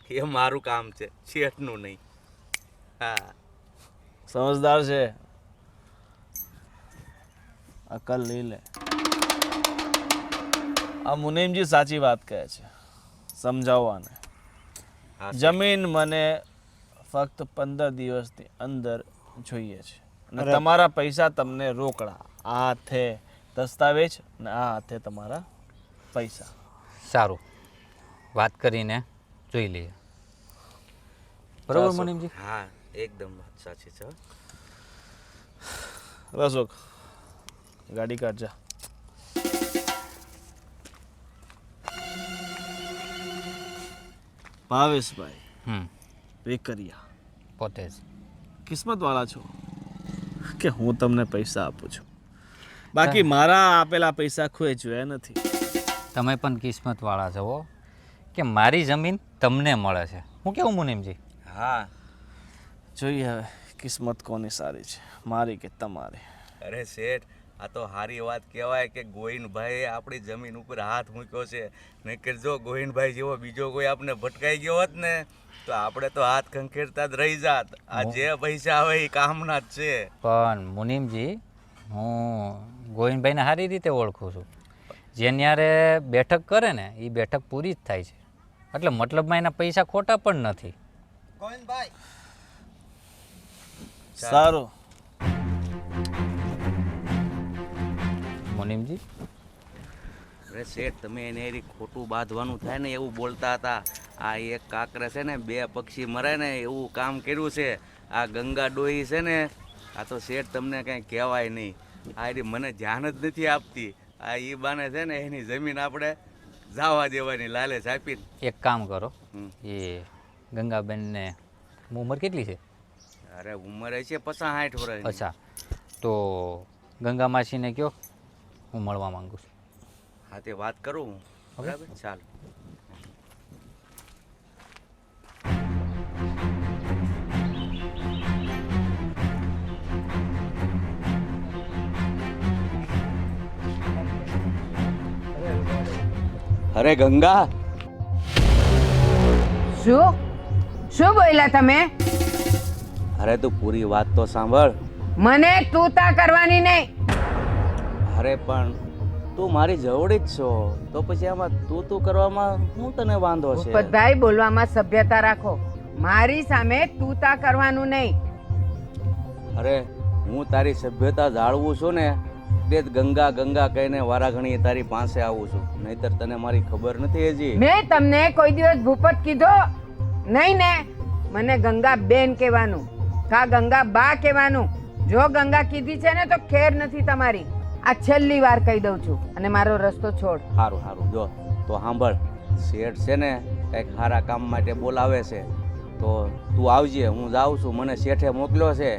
એ મારું કામ છે, શેઠનું નહીં. હા સમજદાર છે, અકલ લઈ લે. આ મુનિમજી સાચી વાત કહે છે, સમજાવવાને. હા, જમીન મને ફક્ત 15 દિવસની અંદર જોઈએ છે અને તમારા પૈસા તમને રોકડા. આ હાથે દસ્તાવેજ અને આ હાથે તમારા પૈસા. સારું, વાત કરીને જોઈ લઈએ. બરોબર મુનિમજી? હા એકદમ વાત સાચી છે. રસોક ગાડી કાઢ જા. ભાવેશભાઈ વેકરિયા, પોતે જ. કિસ્મતવાળા છો કે હું તમને પૈસા આપું છું, બાકી મારા આપેલા પૈસા કોઈ જોયા નથી. તમે પણ કિસ્મતવાળા છો હો, કે મારી જમીન તમને મળે છે. હું કેવું મુનિમજી? હા જોઈએ હવે કિસ્મત કોની સારી છે, મારી કે તમારી. અરે શેઠ, આ તો સારી વાત કહેવાય કે ગોવિંદભાઈએ આપણી જમીન ઉપર હાથ મૂક્યો છે. નહીંતર જો ગોવિંદભાઈ જેવો બીજો કોઈ આપણે ભટકાઈ ગયો હોત ને તો આપણે તો હાથ ખંખેરતા જ રહી જાત. આ જે પૈસા આવે એ કામના જ છે. પણ મુનિમજી, હું ગોવિંદભાઈને સારી રીતે ઓળખું છું. જે ન્યારે બેઠક કરે ને એ બેઠક પૂરી જ થાય છે, એટલે મતલબમાં એના પૈસા ખોટા પણ નથી. સારું મુનિમજી, અરે શેઠ, તમે એને એ ખોટું બાંધવાનું થાય ને એવું બોલતા હતા. આ એક કાકરે છે ને 2 પક્ષી મરે ને એવું કામ કર્યું છે. આ ગંગા ડોહી છે ને, આ તો શેઠ તમને કંઈ કહેવાય નહીં. આ એની મને ધ્યાન જ નથી આપતી. આ એ બાને છે ને એની જમીન આપણે જવા દેવાની લાલચ આપીને. એક કામ કરો, એ ગંગાબેનને ઉંમર કેટલી છે? અરે ઉંમર છે 50-60 વર્ષ. અચ્છા, તો ગંગા માસીને કહો હું મળવા માંગુ છું. હા તે વાત કરું હું. બરાબર, ચાલો. અરે ગંગા, શું શું બોલ્યા તમે? અરે તું પૂરી વાત તો સાંભળ. મને તું તા કરવાની નહીં. અરે પણ તું મારી જવડી જ છો, તો પછી આમાં તું કરવામાં હું તને વાંધો છે? ભૂપતભાઈ, બોલવામાં સભ્યતા રાખો. મારી સામે તું તા કરવાનું નહીં. અરે હું તારી સભ્યતા જાળવું છું ને તે જ ગંગા ગંગા કહીને વારાઘણીએ તારી પાસે આવું છું. નહીતર તને મારી ખબર નથી હજી. મેં તમને કોઈ દિવસ ભૂપત કીધો નહીં ને? મને ગંગા બેન કહેવાનું, કા ગંગા બા કહેવાનું. જો ગંગા કીધી છે ને તો ખેર નથી તમારી. આ છેલ્લી વાર કહી દઉં છું, અને મારો રસ્તો છોડ. સારું સારું, જો તો સાંભળ. શેઠ છે ને કંઈક સારા કામ માટે બોલાવે છે, તો તું આવજે. હું જાઉં છું, મને શેઠે મોકલ્યો છે.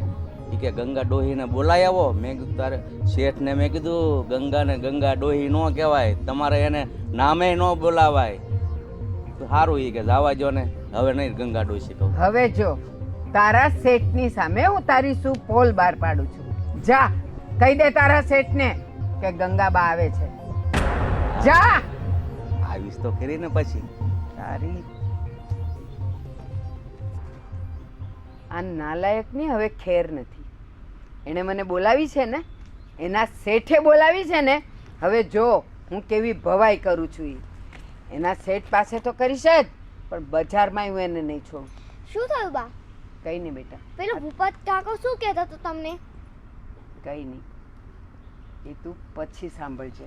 એ કે ગંગા ડોહીને બોલાવી આવો. મેં કીધું તારે શેઠને મેં કીધું ગંગાને ગંગા ડોહી ન કહેવાય, તમારે એને નામે ન બોલાવાય. સારું, એ કે જવા જો ને, હવે નહીં ગંગા ડોહી કહું. હવે જો તારા શેઠની સામે હું તારી શું પોલ બહાર પાડું છું. જા કહી દે તારા શેઠને કે ગંગાબા આવે છે. જા. આવીશ તો ખરી ને પછી. તારી આ નાલાયકની હવે ખેર નથી. એણે મને બોલાવી છે ને, એના શેઠે બોલાવી છે ને. હવે જો હું કેવી ભવાઈ કરું છું. એના શેઠ પાસે તો કરીશ જ, પણ બજારમાં હું એને નહીં છોડું. શું થયું બા? કઈ નહીં બેટા, પેલો ભૂપત કાકો શું કહેતો હતો તમને? કઈ નહીં, એ તું પછી સાંભળજે.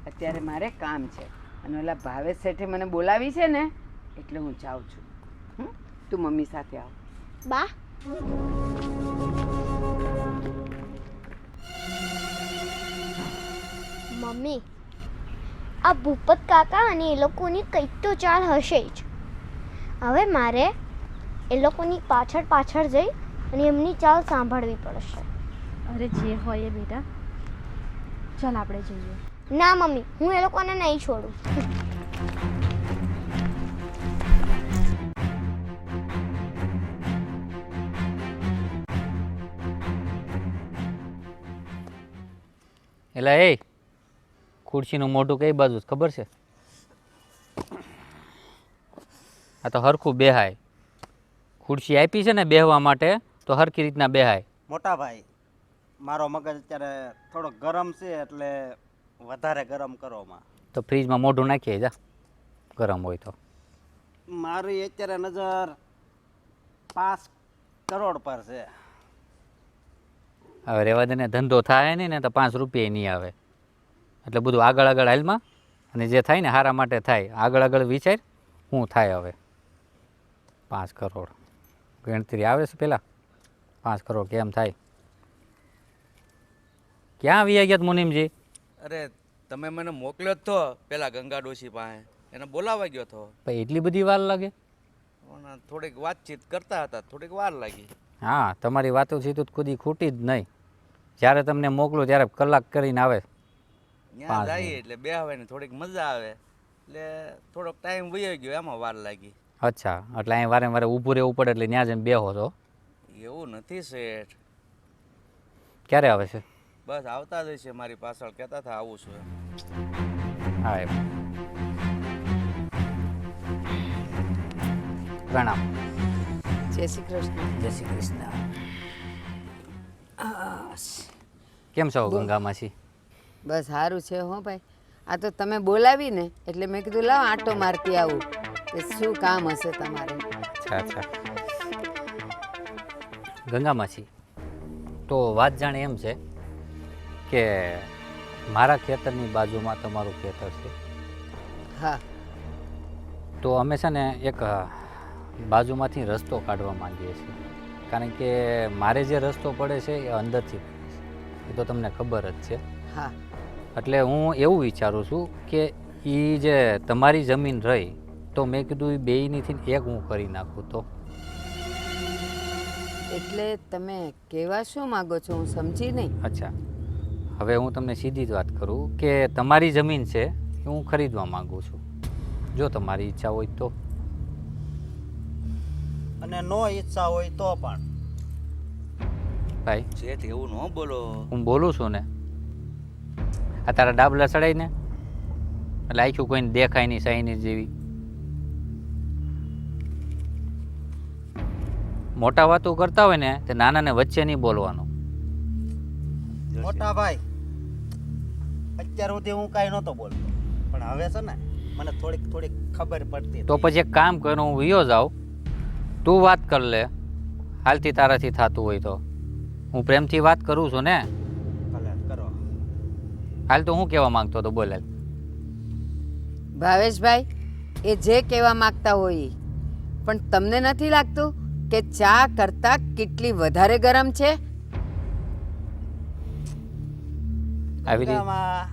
અત્યારે મારે કામ છે, અને ઓલા ભાવેશ શેઠે મને બોલાવી છે ને એટલે હું જાઉં છું. તું મમ્મી સાથે આવ. બા, મમ્મી, આ ભૂપત કાકા અને એ લોકોની કંઈક તો ચાલ હશે જ. હવે મારે એ લોકોની પાછળ પાછળ જઈ અને એમની ચાલ સાંભળવી પડશે. અરે જે હોય એ બેટા, ચાલ આપણે જઈએ. ના મમ્મી, હું એ લોકોને નહીં છોડું. એટલે એ ખુરશીનું મોઢું કઈ બાજુ છે ખબર છે? આ તો હરખું બેહાય. ખુરશી આપી છે ને બેહવા માટે તો હરખી રીતના બેહાય. મોટા ભાઈ મારો મગજ અત્યારે થોડો ગરમ છે એટલે વધારે ગરમ કરોમાં. તો ફ્રીજમાં મોઢું નાખીએ જા ગરમ હોય તો. મારી અત્યારે નજર 5 કરોડ પર છે. હવે રહેવા દે ને, ધંધો થાય નહીં ને તો 5 રૂપિયા નહીં આવે. એટલે બધું આગળ આગળ હાલમાં, અને જે થાય ને સારા માટે થાય. આગળ આગળ વિચાર શું થાય હવે. 5 કરોડ ગણતરી આવે છે પહેલાં. 5 કરોડ કેમ થાય? ક્યાં આવી ગયા મુનિમજી? અરે તમે મને મોકલ્યો જ તો પેલા ગંગા ડોશી પાસે, એને બોલાવા ગયો હતો. ભાઈ એટલી બધી વાર લાગે? પણ થોડીક વાતચીત કરતા હતા, થોડીક વાર લાગી. હા, તમારી વાતો છે તો ખુદી ખૂટી જ નહીં. જ્યારે તમને મોકલું ત્યારે કલાક કરીને આવે. ત્યાં જઈએ એટલે બેહવાની થોડીક મજા આવે, એટલે થોડોક ટાઈમ વયો ગયો, એમાં વાર લાગી. અચ્છા, એટલે અહીં વારે વારે ઊભું રહેવું પડે એટલે ત્યાં જઈને બેહો છો? એવું નથી શેઠ. ક્યારે આવે છે? બસ આવતા જ છે, મારી પાછળ કહેતા હતા આવું છું એમ. હા એમ. પ્રણામ. જય શ્રી કૃષ્ણ. જય શ્રી કૃષ્ણ. કેમ છો ગંગા માસી? બસ સારું છે હો ભાઈ. આ તો તમે બોલાવી ને એટલે મેં કીધું લાવ આંટો મારતી આવું કે શું કામ હશે તમારે. અચ્છા અચ્છા. ગંગા માસી, તો વાત જાણે એમ છે કે મારા ખેતરની બાજુમાં તમારું ખેતર છે. હા. તો અમે છે ને એક બાજુમાંથી રસ્તો કાઢવા માંગીએ છીએ. કારણ કે મારે જે રસ્તો પડે છે એ અંદરથી પડે છે, એ તો તમને ખબર જ છે. હા. એટલે હું એવું વિચારું છું કે એ જે તમારી જમીન રહી તો મેં કીધું એ બેયનીથી એક હું કરી નાખું તો. એટલે તમે કહેવા શું માગો છો હું સમજી નહીં. અચ્છા, હવે હું તમને સીધી જ વાત કરું કે તમારી જમીન છે એ હું ખરીદવા માગું છું, જો તમારી ઈચ્છા હોય તો. અને નો ઈચ્છા હોય તો પણ. ભાઈ શેઠ એવું ન બોલો. હું બોલું છું ને, આ તારા ડાબલા ચડાઈને એટલે આખું કોઈને દેખાય નહીં, સાઈની જેવી મોટા વાતો કરતા હોય ને તે નાનાને વચ્ચે નહીં બોલવાનું. મોટા ભાઈ અત્યાર સુધી હું કાંઈ નહોતો બોલતો, પણ હવે છે ને મને થોડીક ખબર પડતી. તો પછી એક કામ કરું, હું વિયો જાઉં, તું વાત કર લે. હાલથી તારાથી થતું હોય તો. હું પ્રેમથી વાત કરું છું ને. ભલે કરો. હાલ તો હું કહેવા માંગતો હતો, બોલે. ભાવેશભાઈ, એ જે કહેવા માંગતા હોય ઈ. પણ તમને નથી લાગતું કે ચા કરતાં કેટલી વધારે ગરમ છે? આવી રીતે ગંગામાં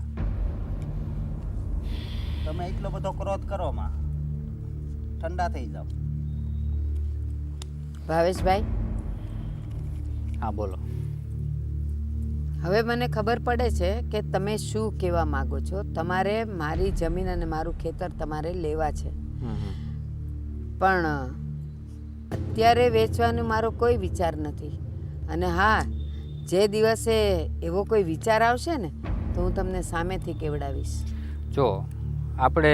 તમે એટલો બધો ક્રોધ કરો માં, ઠંડા થઈ જાઓ. ભાવેશભાઈ, હા બોલો. હવે મને ખબર પડે છે કે તમે શું કહેવા માગો છો. તમારે મારી જમીન અને મારું ખેતર તમારે લેવા છે, પણ અત્યારે વેચવાનો મારો કોઈ વિચાર નથી. અને હા, જે દિવસે એવો કોઈ વિચાર આવશે ને તો હું તમને સામેથી કેવડાવીશ. જો આપણે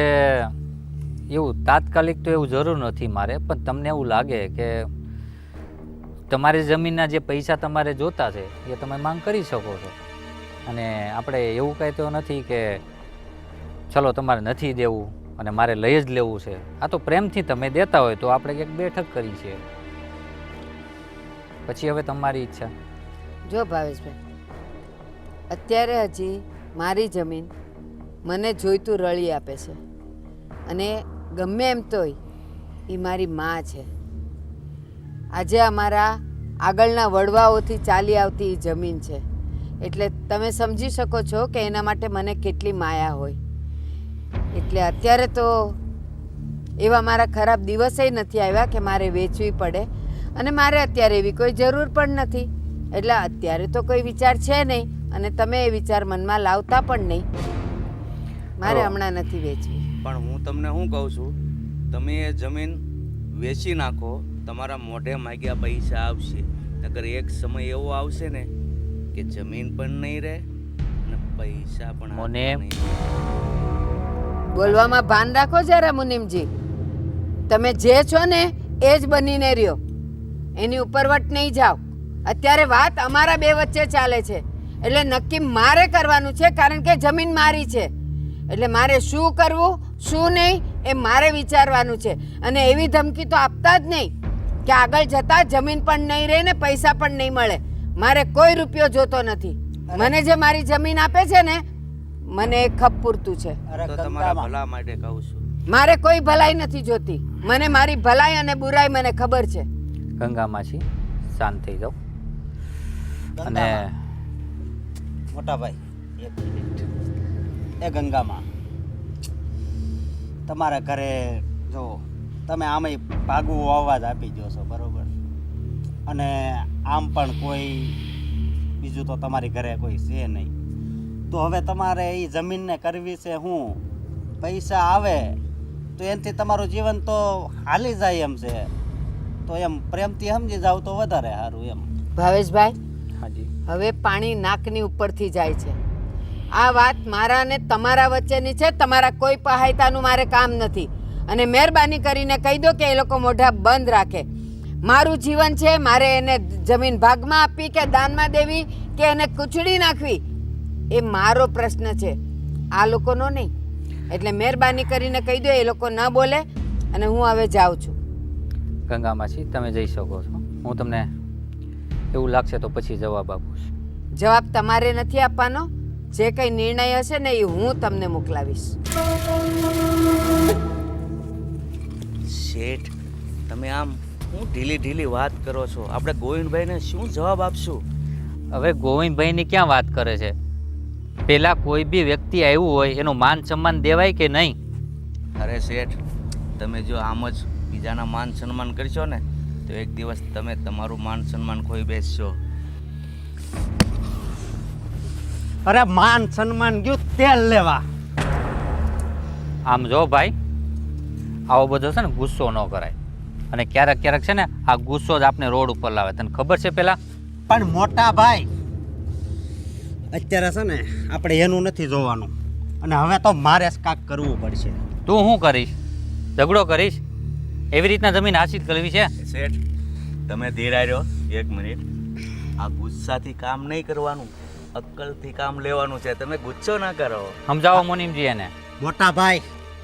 એવું તાત્કાલિક તો એવું જરૂર નથી મારે, પણ તમને એવું લાગે કે તમારી જમીનના જે પૈસા તમારે જોતા છે એ તમે માંગ કરી શકો છો. અને આપણે એવું કાંઈ તો નથી કે ચલો તમારે નથી દેવું અને મારે લઈ જ લેવું છે. આ તો પ્રેમથી તમે દેતા હોય તો આપણે એક બેઠક કરી છે, પછી હવે તમારી ઈચ્છા. જો ભાવેશભાઈ, અત્યારે હજી મારી જમીન મને જોઈતું રળી આપે છે, અને ગમે એમ તોય એ મારી માં છે. આજે અમારા આગળના વડવાઓથી ચાલી આવતી એ જમીન છે, એટલે તમે સમજી શકો છો કે એના માટે મને કેટલી માયા હોય. એટલે અત્યારે તો એવા મારા ખરાબ દિવસે નથી આવ્યા કે મારે વેચવી પડે, અને મારે અત્યારે એવી કોઈ જરૂર પણ નથી. એટલે અત્યારે તો કોઈ વિચાર છે નહીં, અને તમે એ વિચાર મનમાં લાવતા પણ નહીં. મારે હમણાં નથી વેચવી. પણ હું તમને શું કહું છું, તમે એ જમીન વેચી નાખો, તમારા મોઢે માગ્યા પૈસા આવશે. નકર એક સમય એવો આવશે ને કે જમીન પણ નહીં રહે અને પૈસા પણ મને હાથમાં નહીં રહે. બોલવામાં ભાન રાખો જરા મુનિમજી. તમે જે છો ને એ જ બનીને રહ્યો, એની ઉપરવટ નહીં જાઓ. અત્યારે વાત અમારા બે વચ્ચે ચાલે છે, એટલે નક્કી મારે કરવાનું છે, કારણ કે જમીન મારી છે. એટલે મારે શું કરવું શું નહીં એ મારે વિચારવાનું છે. અને એવી ધમકી તો આપતા જ નહીં કે આગળ જતા જમીન પણ નહીં રહે ને પૈસા પણ નહીં મળે. મારે કોઈ રૂપિયો જોતો નથી. મને જે મારી જમીન આપે છે ને, મને એ ખપ પૂરતું છે. તો તમારા ભલા માટે કહું છું. મારે કોઈ ભલાઈ નથી જોતી. મને મારી ભલાઈ અને બુરાઈ મને ખબર છે. ગંગા માસી શાંત થઈ જાઓ. અને મોટા ભાઈ એક મિનિટ. એ ગંગામાં, તમારા ઘરે જો તમે આમેય ભાગવું અવાજ આપી દો છો, બરોબર? અને આમ પણ કોઈ બીજું તો તમારી ઘરે કોઈ છે નહીં. તો હવે તમારે એ જમીનને કરવી છે હું? પૈસા આવે તો એનાથી તમારું જીવન તો હાલી જાય એમ છે. તો એમ પ્રેમથી સમજી જાવ તો વધારે સારું એમ. ભાવેશભાઈ, હાજી હવે પાણી નાકની ઉપરથી જાય છે. આ વાત મારા અને તમારા વચ્ચેની છે. તમારા કોઈ સહાયતાનું મારે કામ નથી. અને મહેરબાની કરીને કહી દો કે એ લોકો મોઢા બંધ રાખે. મારું જીવન છે, મારે એને જમીન ભાગમાં આપવી કે દાનમાં દેવી કે એને કૂચડી નાખવી એ મારો પ્રશ્ન છે, આ લોકોનો નહીં. એટલે મહેરબાની કરીને કહી દો, એ લોકો ન બોલે. અને હું હવે જાઉં છું. ગંગા માસી તમે જઈ શકો છો. હું તમને એવું લાગશે તો પછી જવાબ આપું છું. જવાબ તમારે નથી આપવાનો. જે કંઈ નિર્ણય હશે ને એ હું તમને મોકલાવીશ. શેઠ, તમે આમ હું ઢીલી ઢીલી વાત કરો છો. આપણે ગોવિંદભાઈને શું જવાબ આપશું? હવે ગોવિંદભાઈની ક્યાં વાત કરે છે? પેલા કોઈ બી વ્યક્તિ આવ્યું હોય એનું માન સન્માન દેવાય કે નહીં? અરે શેઠ, તમે જો આમ જ બીજાના માન સન્માન કરશો ને તો એક દિવસ તમે તમારું માન સન્માન ખોઈ બેસશો. અરે માન સન્માન ગયું તેલ લેવા. આમ જો ભાઈ, આવો બધો છે ને ગુસ્સો ન કરાય. અને ક્યારેક ક્યારેક છે ને આ ગુસ્સો જ આપણે રોડ ઉપર લાવે. તને ખબર છે પેલા? પણ મોટા ભાઈ, અત્યારે છે ને આપણે એનું નથી જોવાનું. અને હવે તો મારે જ કાંઈક કરવું પડશે. તું શું કરીશ? ઝઘડો કરીશ? એવી રીતના જમીન હાસિલ કરવી છે? શેઠ, તમે ધીરા રહ્યો એક મિનિટ. આ ગુસ્સાથી કામ નહીં કરવાનું, અક્કલથી કામ લેવાનું છે. તમે ગુસ્સો ના કરો. સમજાવો મુનિમજી એને. મોટા ભાઈ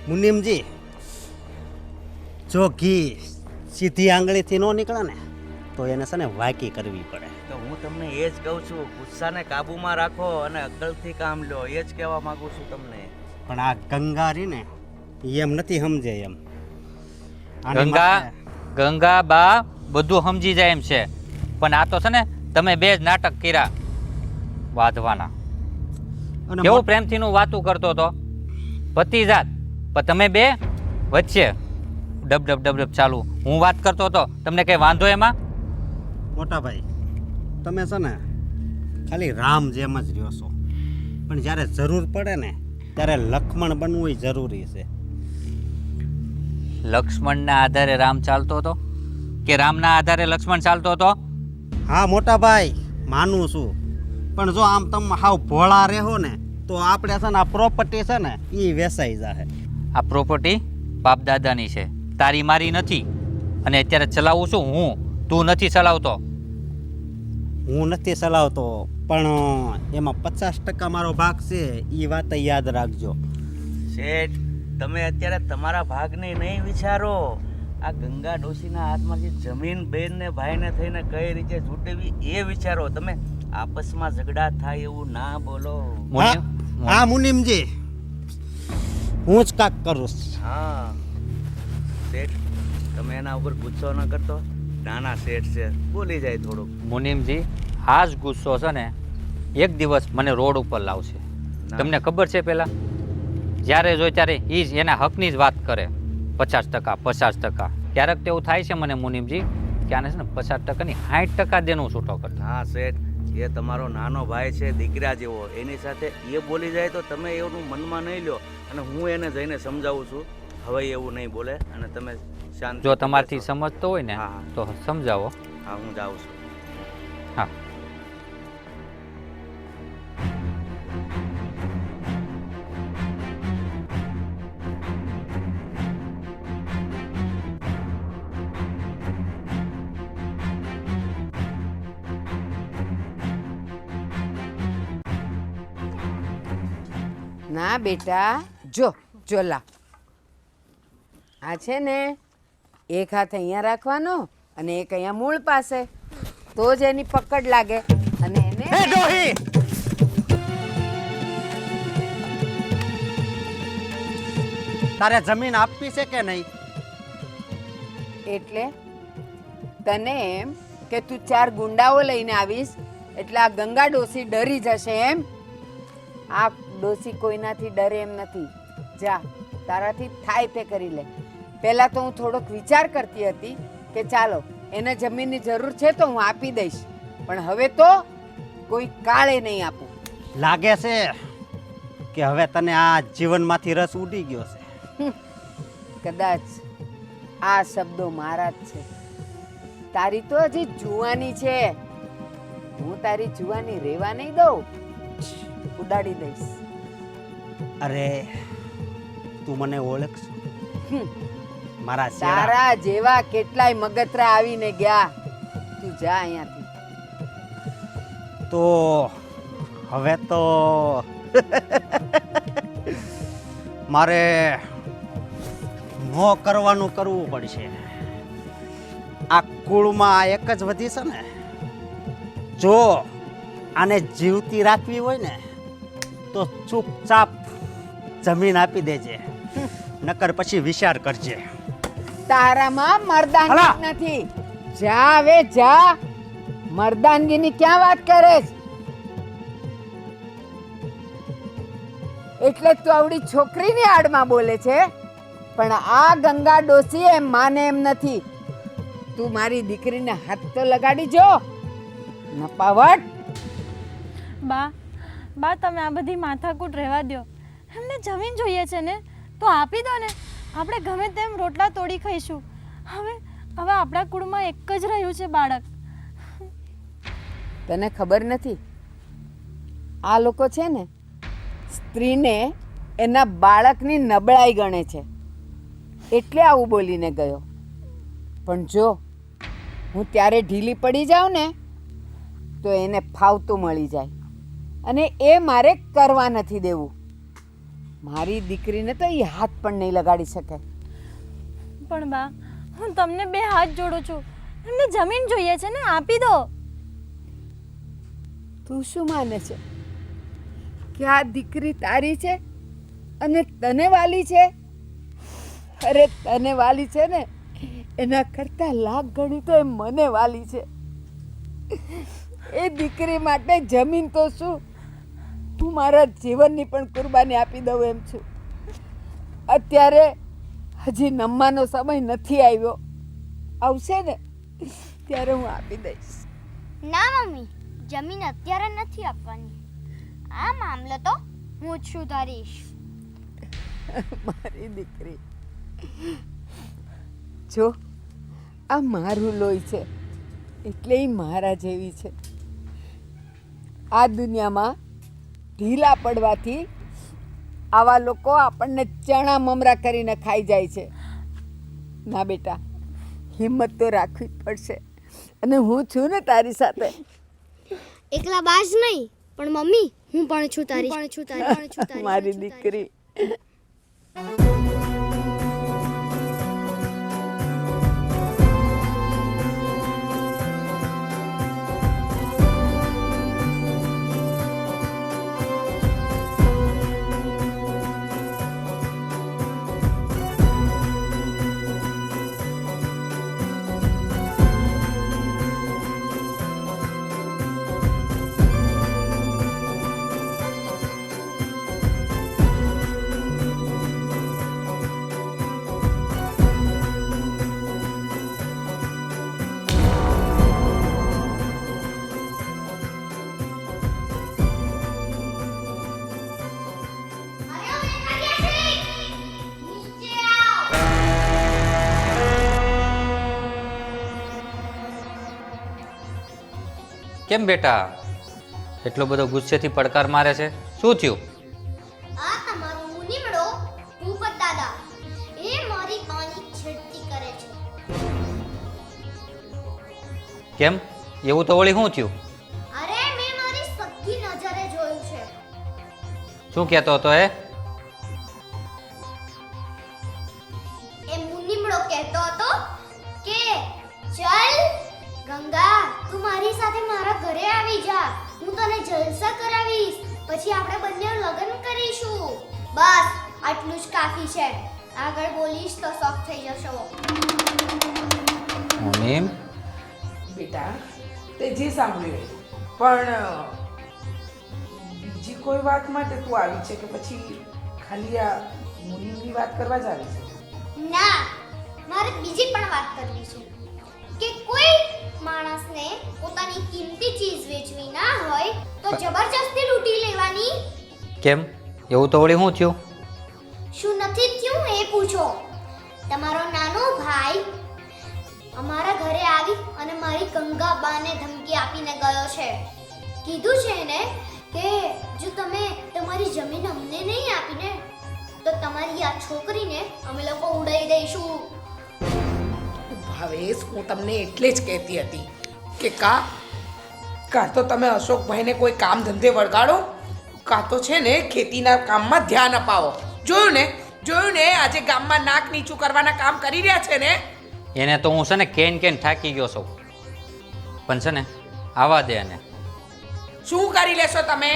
મુનિમજી, જો ઘી સીધી આંગળીથી ન નીકળે ને તો એને છે ને વાકી કરવી પડે. તો હું તમને એ જ કહું છું, ગુસ્સાને કાબૂમાં રાખો અને અક્કલથી કામ લો. એ જ કહેવા માંગુ છું તમને. પણ આ ગંગારી ને ઈ એમ નથી સમજે એમ. આની ગંગા માટે- ગંગા બા બધું સમજી જાય એમ છે, પણ આ તો છે ને તમે બે જ નાટક કર્યા વાધવાના. અને કેવું પ્રેમથી નું વાતું કરતો હતો પતિ જાત, પણ તમે બે વચ્ચે ડબ ડબ ડબ ડબ ચાલુ. હું વાત કરતો હતો, તમને કઈ વાંધો એમાં? મોટા ભાઈ, તમે છે ને ખાલી રામ જેમ જ રહ્યો છો, પણ જ્યારે જરૂર પડે ને ત્યારે લક્ષ્મણ બનવું ય જરૂરી છે. લક્ષ્મણના આધારે રામ ચાલતો હતો કે રામના આધારે લક્ષ્મણ ચાલતો હતો? હા મોટા ભાઈ, માનું છું. પણ જો આમ તમે હાવ ભોળા રહો ને તો આપણે છે ને આ પ્રોપર્ટી છે ને એ વેચાઈ જાય. આ પ્રોપર્ટી બાપ દાદાની છે, તારી મારી નથી. અને અત્યારે ચલાવું છું હું, તું નથી ચલાવતો. હું નથી ચલાવતો, પણ એમાં 50% મારો ભાગ છે, એ વાત યાદ રાખજો. શેઠ, તમે અત્યારે તમારા ભાગને નહીં વિચારો. આ ગંગા ડોશીના હાથમાંથી જમીન બેનને ભાઈને થઈને કઈ રીતે છૂટવી એ વિચારો. તમે આપસમાં ઝઘડા થાય એવું ના બોલો. હા હા મુનિમજી, હું જ કાક કરું છું. હા શેઠ, તમે એના ઉપર ગુસ્સો ન કરતો. નાના શેઠ છે, બોલી જાય થોડુંક. મુનિમજી, આ જ ગુસ્સો છે ને એક દિવસ મને રોડ ઉપર લાવશે. તમને ખબર છે પેલા જ્યારે જોઈ ત્યારે એ જ એના હકની જ વાત કરે. 50% 50%. ક્યારેક તો એવું થાય છે મને મુનિમજી કે આને છે ને 50%ની 60% દેનું છૂટો કરતો. હા શેઠ, એ તમારો નાનો ભાઈ છે, દીકરા જેવો. એની સાથે એ બોલી જાય તો તમે એવું મનમાં નહીં લો. અને હું એને જઈને સમજાવું છું, હવે એવું નહીં બોલે. અને તમે શાંત. જો તમારથી સમજતો હોય ને હા. તો સમજાવો. હા, હું જાઉં છું. હા. ના બેટા, જો જો લા, આ છે ને એક હાથ અહીંયા રાખવાનો અને એક અહીંયા મૂળ પાસે, તો જ એની પકડ લાગે અને એને હે ડોહી, તારે જમીન આપવી છે કે નહીં? એટલે તને એમ કે તું 4 ગુંડાઓ લઈને આવીશ એટલે આ ગંગા ડોસી ડરી જશે એમ? આ ડોસી કોઈનાથી ડરે એમ નથી. જા, તારાથી થાય તે કરી લે. પહેલા તો હું થોડોક વિચાર કરતી હતી કે ચાલો એને જમીનની જરૂર છે તો હું આપી દઈશ, પણ હવે તો કોઈ કાળે નહીં આપું. લાગે છે કે હવે તને આ જીવનમાંથી રસ ઉડી ગયો છે. કદાચ આ શબ્દો મારા જ છે. તારી તો હજી જુવાની છે, હું તારી જુવાની રેવા નહીં દઉં, ઉડાડી દઈશ. અરે તું મને ઓળખશો? મારા શેરા. તારા જેવા કેટલાય મગતરા આવીને ગયા. તું જા અહીંયાથી. તો હવે તો મારે નો કરવાનું કરવું પડશે. આ કુળમાં આ એક જ વધી છે ને, જો આને જીવતી રાખવી હોય ને તો ચૂપચાપ જમીન આપી દેજે, નકર પછી વિચાર કરજે. તારામાં મર્દાનગી નથી. જા હવે જા. મર્દાનગીની ક્યાં વાત કરે છે? એટલે તું આવડી છોકરીની આડમાં બોલે છે, પણ આ ગંગા ડોસી એમ માને એમ નથી. તું મારી દીકરીને હાથ તો લગાડી જો. નપાવટ. બા બા તમે આ બધી માથાકૂટ રહેવા દો. એમને જમીન જોઈએ છે ને તો આપી દો ને, આપણે ગમે તેમ રોટલા તોડી ખાઈશું. હવે હવે આપણા કુળમાં એક જ રહ્યું છે બાળક. તને ખબર નથી, આ લોકો છે ને સ્ત્રીને એના બાળકની નબળાઈ ગણે છે, એટલે આવું બોલીને ગયો. પણ જો હું ત્યારે ઢીલી પડી જાઉં ને તો એને ફાવતું મળી જાય, અને એ મારે કરવા નથી દેવું. મારી દીકરીને તો એ હાથ પણ નહીં લગાડી શકે. પણ બા હું તમને 2 હાથ જોડું છું, એમને જમીન જોઈએ છે ને આપી દો. તું શું માને છે કે આ દીકરી તારી છે અને તને વાલી છે? અરે તને વાલી છે ને એના કરતા લાખ ગણી તો એ મને વાલી છે. એ દીકરી માટે જમીન તો શું, હું મારા જીવનની પણ કુરબાની આપી દઉં એમ છું. અત્યારે હજી નમવાનો સમય નથી આવ્યો, આવશે ને ત્યારે હું આપી દઈશ. ના મમ્મી, જમીન અત્યારે નથી આપવાની. આ મામલો તો હું જ સુધારીશ. મારી દીકરી, જો આ મારું લોહી છે એટલે ઈ મારા જેવી છે. આ દુનિયામાં ઢીલા પડવાથી આવા લોકો આપણને ચણા મમરા કરીને ખાઈ જાય છે. ના બેટા, હિંમત તો રાખવી જ પડશે, અને હું છું ને તારી સાથે. એકલા બાજ નહીં પણ મમ્મી હું પણ છું તારી. મારી દીકરી. કેમ બેટા એટલો બધો ગુસ્સેથી પડકાર મારે છે? શું થયું? આ તમારો મુનિમડો ભૂપત દાદા એ મારી પાણી છેડતી કરે છે. કેમ એવું તો વળી શું થયું? અરે મેં મારી સખી નજરે જોયું છે. શું કહેતો હતો એ એ મુનિમડો કહેતો હતો કે ચલ ગંગા તું મારી સાથે મારા ઘરે આવી જા, હું તને જલસા કરાવીશ, પછી આપણે બંને લગ્ન કરીશું. બસ આટલું જ કાફી છે. આગળ બોલીશ તો શોક થઈ જશો. મુનિમ બેટા તે જે સાંભળ્યું પણ બીજી કોઈ વાત માટે તું આવી છે કે પછી ખાલી આ મુનિની વાત કરવા જ આવી છે? ના, મારે બીજી પણ વાત કરવી છે કે કોઈ માણસને પોતાની કિંમતી ચીજ વેચવી ના હોય તો જબરજસ્તી લૂંટી લેવાની. કેમ એવું તો વળી શું થયું? શું નથી થયું એ પૂછો. તમારો નાનો ભાઈ અમારા ઘરે આવી અને મારી ગંગાબાને ધમકી આપીને ગયો છે. કીધું છે એને કે જો તમે તમારી જમીન અમને નહીં આપીને તો તમારી આ છોકરીને અમે લોકો ઉડાઈ દઈશું. ભાવેશ, હું તમને એટલે જ કહેતી હતી કે કાં તો તમે અશોકભાઈને કોઈ કામ ધંધે વળગાડો, કાં તો છે ને ખેતીના કામમાં ધ્યાન અપાવો. જોયું ને આજે ગામમાં નાક નીચું કરવાના કામ કરી રહ્યા છે ને. એને તો હું છે ને કેન થાકી ગયો છું, પણ છે ને આવા દે એને. શું કરી લેશો તમે?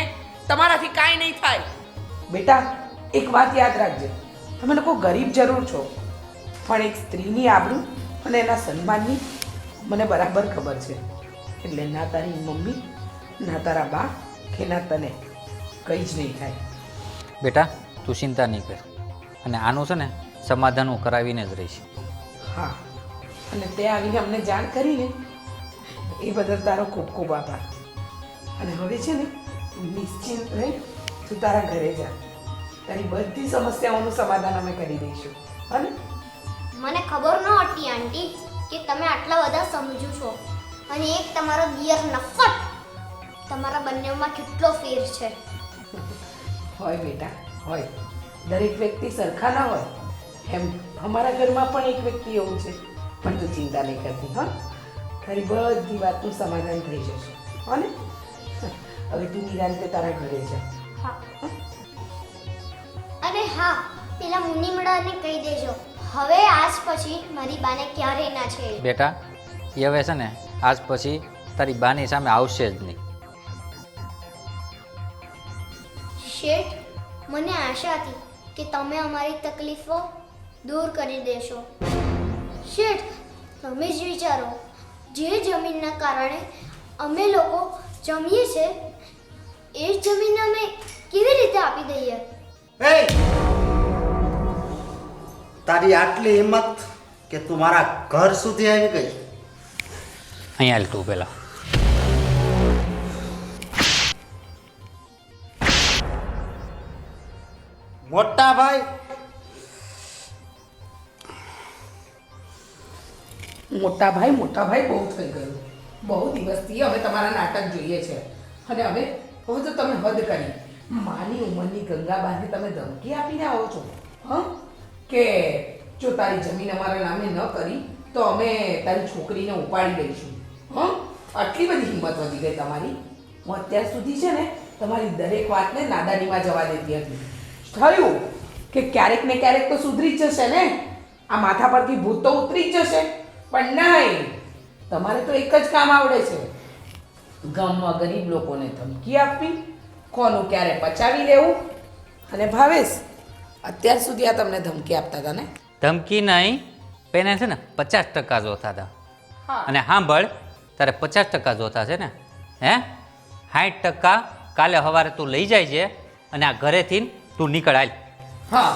તમારાથી કાંઈ નહીં થાય. બેટા એક વાત યાદ રાખજે, તમે લોકો ગરીબ જરૂર છો પણ એક સ્ત્રીની આબરૂ અને એના સન્માનની મને બરાબર ખબર છે. એટલે ના તારી મમ્મી, ના તારા બા કે ના તને કંઈ જ નહીં થાય. બેટા તું ચિંતા નહીં કર, અને આનું છે ને સમાધાન હું કરાવીને જ રહીશ. હા, અને તે આવીને અમને જાણ કરીને એ બદલ તારો ખૂબ ખૂબ આભાર. અને હવે છે ને નિશ્ચિંત રહી તું તારા ઘરે જા. તારી બધી સમસ્યાઓનું સમાધાન અમે કરી દઈશું. અને મને ખબર ન હતી આંટી કે તમે આટલા બધા સમજુ છો. અને એક તમારો દિયર નફટ. તમારા બંનેમાં કેટલો ફેર છે. હોય બેટા હોય, દરેક વ્યક્તિ સરખા ના હોય. એમ અમારા ઘરમાં પણ એક વ્યક્તિ એવું છે. પણ તું ચિંતા નહીં કરતી. હા, તારી બધી વાતનું સમાધાન થઈ જશે. હા ને? હવે તું નિરાંતે તારા ઘરે જા. હા. અને હા, પેલા મુનિમડાને કહી દેજો હવે આજ પછી મારી બાને ક્યારે ના છે. બેટા એ હવે છે ને આજ પછી તારી બાની સામે આવશે જ નહીં. શેઠ, મને આશા હતી કે તમે અમારી તકલીફો દૂર કરી દેશો. શેઠ, તમે જ વિચારો, જે જમીનના કારણે અમે લોકો જમીએ છે એ જ જમીન અમે કેવી રીતે આપી દઈએ? એ તારી આટલી હિંમત કે તું મારા ઘર સુધી આવી ગઈ? અહીંયા હાલ તું પેલા. મોટા ભાઈ, મોટા ભાઈ બહુ થઈ ગયું. બહુ દિવસથી અમે તમારા નાટક જોઈએ છે. અને હવે તો તમે હદ કરી. માની ઉંમરની ગંગાબાને તમે ધમકી આપીને આવો છો. હા, કે જો તારી જમીન અમારા નામે ન કરી તો અમે તારી છોકરીને ઉપાડી દઈશું. હા, આટલી બધી હિંમત વધી ગઈ તમારી. હું અત્યાર સુધી છે ને તમારી દરેક વાતને નાદાનીમાં જવા દેતી હતી. થયું કે ક્યારેક ને ક્યારેક તો સુધરી જ જશે ને. આ માથા પરથી ભૂત તો ઉતરી જ જશે. પણ નહીં, તમારે તો એક જ કામ આવડે છે, ગામમાં ગરીબ લોકોને ધમકી આપવી, કોનું ક્યારે પચાવી લેવું. અને ભાવેશ, અત્યાર સુધી આ તમને ધમકી આપતા હતા ને? ધમકી નહીં, પેને છે ને 50% જોતા હતા. હા. અને સાંભળ, તારે 50% જોતા છે ને, હે 60% કાલે સવારે તું લઈ જાય છે અને આ ઘરેથી તું નીકળ હાલ. હા,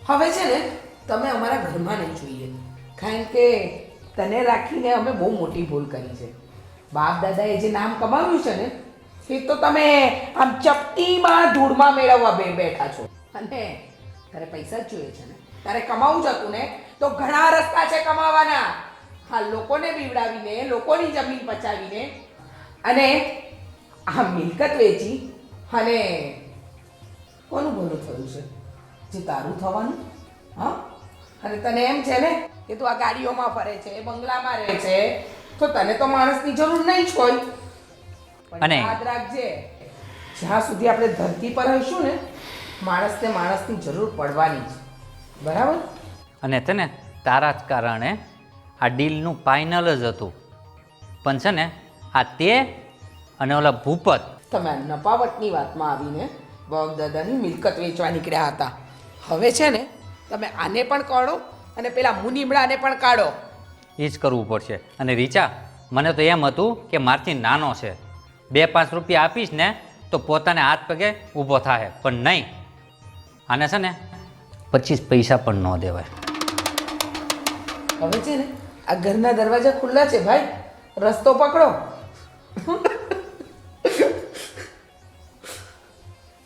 હવે છે ને તમે અમારા ઘરમાં નહીં જોઈએ. કારણ કે તને રાખીને અમે બહુ મોટી ભૂલ કરી છે. બાપ દાદાએ જે નામ કમાવ્યું છે ને એ તો તમે આમ ચપટીમાં ધૂળમાં મેળવવા બેઠા છો. અને તારે પૈસા જ જોઈએ છે ને, તારે કમાવું જ હતું ને, તો ઘણા રસ્તા છે કમાવાના. હા, લોકોને બીવડાવીને, લોકોની જમીન પચાવીને અને આ મિલકત વેચી અને કોનું ભલું થયું છે? જે તારું થવાનું. હા, અને તને એમ છે ને કે તું આ ગાડીઓમાં ફરે છે, બંગલામાં રહે છે, તો તને તો માણસની જરૂર નહીં જ હોય. પણ અને- યાદ રાખજે, જ્યાં સુધી આપણે ધરતી પર હઈશું ને માણસને માણસની જરૂર પડવાની જ, બરાબર? અને છે ને તારા જ કારણે આ ડીલનું ફાઇનલ જ હતું. પણ છે ને આ તે અને ઓલા ભૂપત તમે આ નપાવટની વાતમાં આવીને બાપદાદાની મિલકત વેચવા નીકળ્યા હતા. હવે છે ને તમે આને પણ કાઢો અને પેલા મુનિમડાને પણ કાઢો. એ જ કરવું પડશે. અને રીચા, મને તો એમ હતું કે મારથી નાનો છે, 2-5 રૂપિયા આપીશ ને તો પોતાને હાથ પગે ઊભો થાય, પણ નહીં, આને છે ને 25 પૈસા પણ ન દેવાય. હવે છે ને આ ઘરના દરવાજા ખુલ્લા છે ભાઈ, રસ્તો પકડો.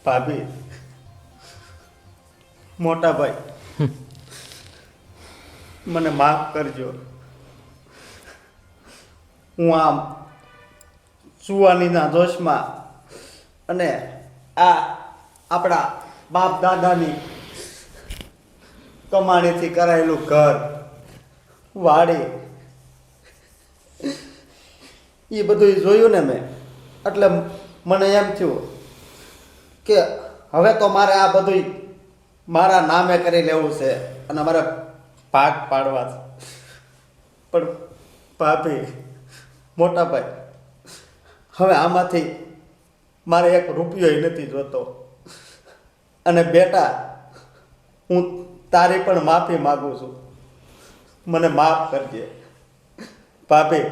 ભાભી, મોટા ભાઈ, મને માફ કરજો. હું આમ સુવાનીના જોશમાં અને આ આપણા બાપ દાદાની કમાણીથી કરાયેલું ઘર, વાડી, એ બધું જોયું ને મેં, એટલે મને એમ થયું કે હવે તો મારે આ બધું મારા નામે કરી લેવું છે અને મારે ભાગ પાડવા છે. પણ ભાભી, મોટા ભાઈ, હવે આમાંથી મારે 1 રૂપિયો નથી જોતો. અને બેટા, હું તારી પણ માફી માગું છું, મને માફ કરજે. ભાભી,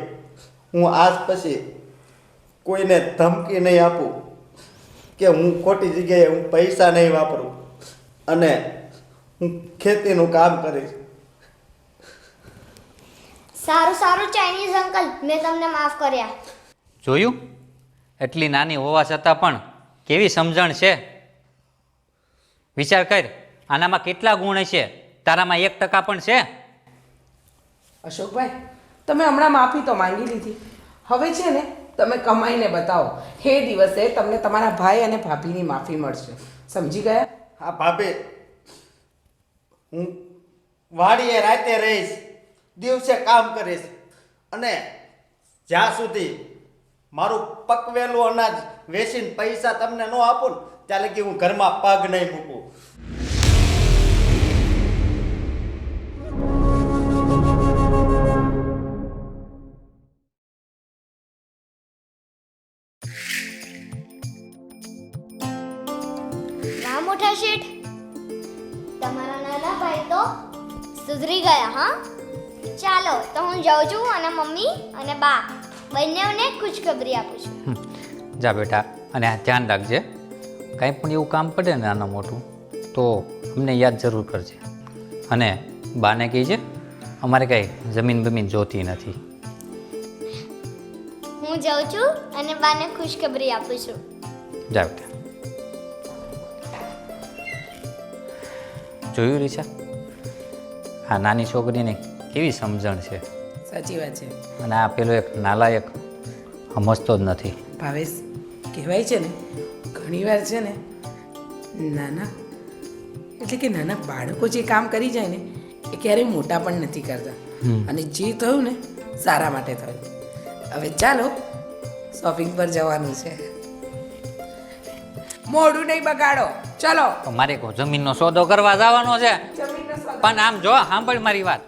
હું આજ પછી કોઈને ધમકી નહીં આપું કે હું ખોટી જગ્યાએ હું પૈસા નહીં વાપરું અને હું ખેતીનું કામ કરીશ. સારું સારું ચાઇનીઝ અંકલ, મેં તમને માફ કર્યા. જોયું? એટલી નાની હોવા છતાં પણ કેવી સમજણ છે. વિચાર કર, આનામાં કેટલા ગુણ છે, તારામાં 1% પણ છે? અશોકભાઈ, તમે હમણાં માફી તો માંગી લીધી, હવે છે ને તમે કમાઈને બતાવો, એ દિવસે તમને તમારા ભાઈ અને ભાભીની માફી મળશે. સમજી ગયા? હા ભાભી, હું વાડીએ રાતે રહીશ, દિવસે કામ કરીશ અને જ્યાં સુધી મારું પકવેલું અનાજ વેચીને પૈસા તમને ન આપું ને ત્યાં લગી હું ઘરમાં પગ નહીં મૂકું. ના મોટા શેઠ, તમારા નાના ભાઈ તો સુધરી ગયા. હા, ચાલો તો હું જાઉં છું અને મમ્મી અને બા બંનેઓને ખુશખબરી આપું છું. જા બેટા, અને આ ધ્યાન રાખજે, કાંઈ પણ એવું કામ પડે ને નાનું મોટું તો અમને યાદ જરૂર કરજે. અને બાને કહીજે અમારે કાંઈ જમીન બમીન જોતી નથી. હું જાઉં છું અને બાને ખુશખબરી આપું છું. જા બેટા. જોયું રીચા, આ નાની છોકરીને કેવી સમજણ છે. સાચી વાત છે અને આ પેલો એક નાલાયક સમજતો જ નથી. ભાવેશ, કહેવાય છે ને ઘણીવાર છે ને નાના એટલે કે નાના બાળકો જે કામ કરી જાય ને એ ક્યારેય મોટા પણ નથી કરતા. અને જે થયું ને સારા માટે થયું. હવે ચાલો શોપિંગ પર જવાનું છે, મોડું નહીં બગાડો. ચલો, મારે જમીનનો સોદો કરવા જવાનો છે. જમીનનો સોદો. પણ આમ જો, સાંભળ મારી વાત,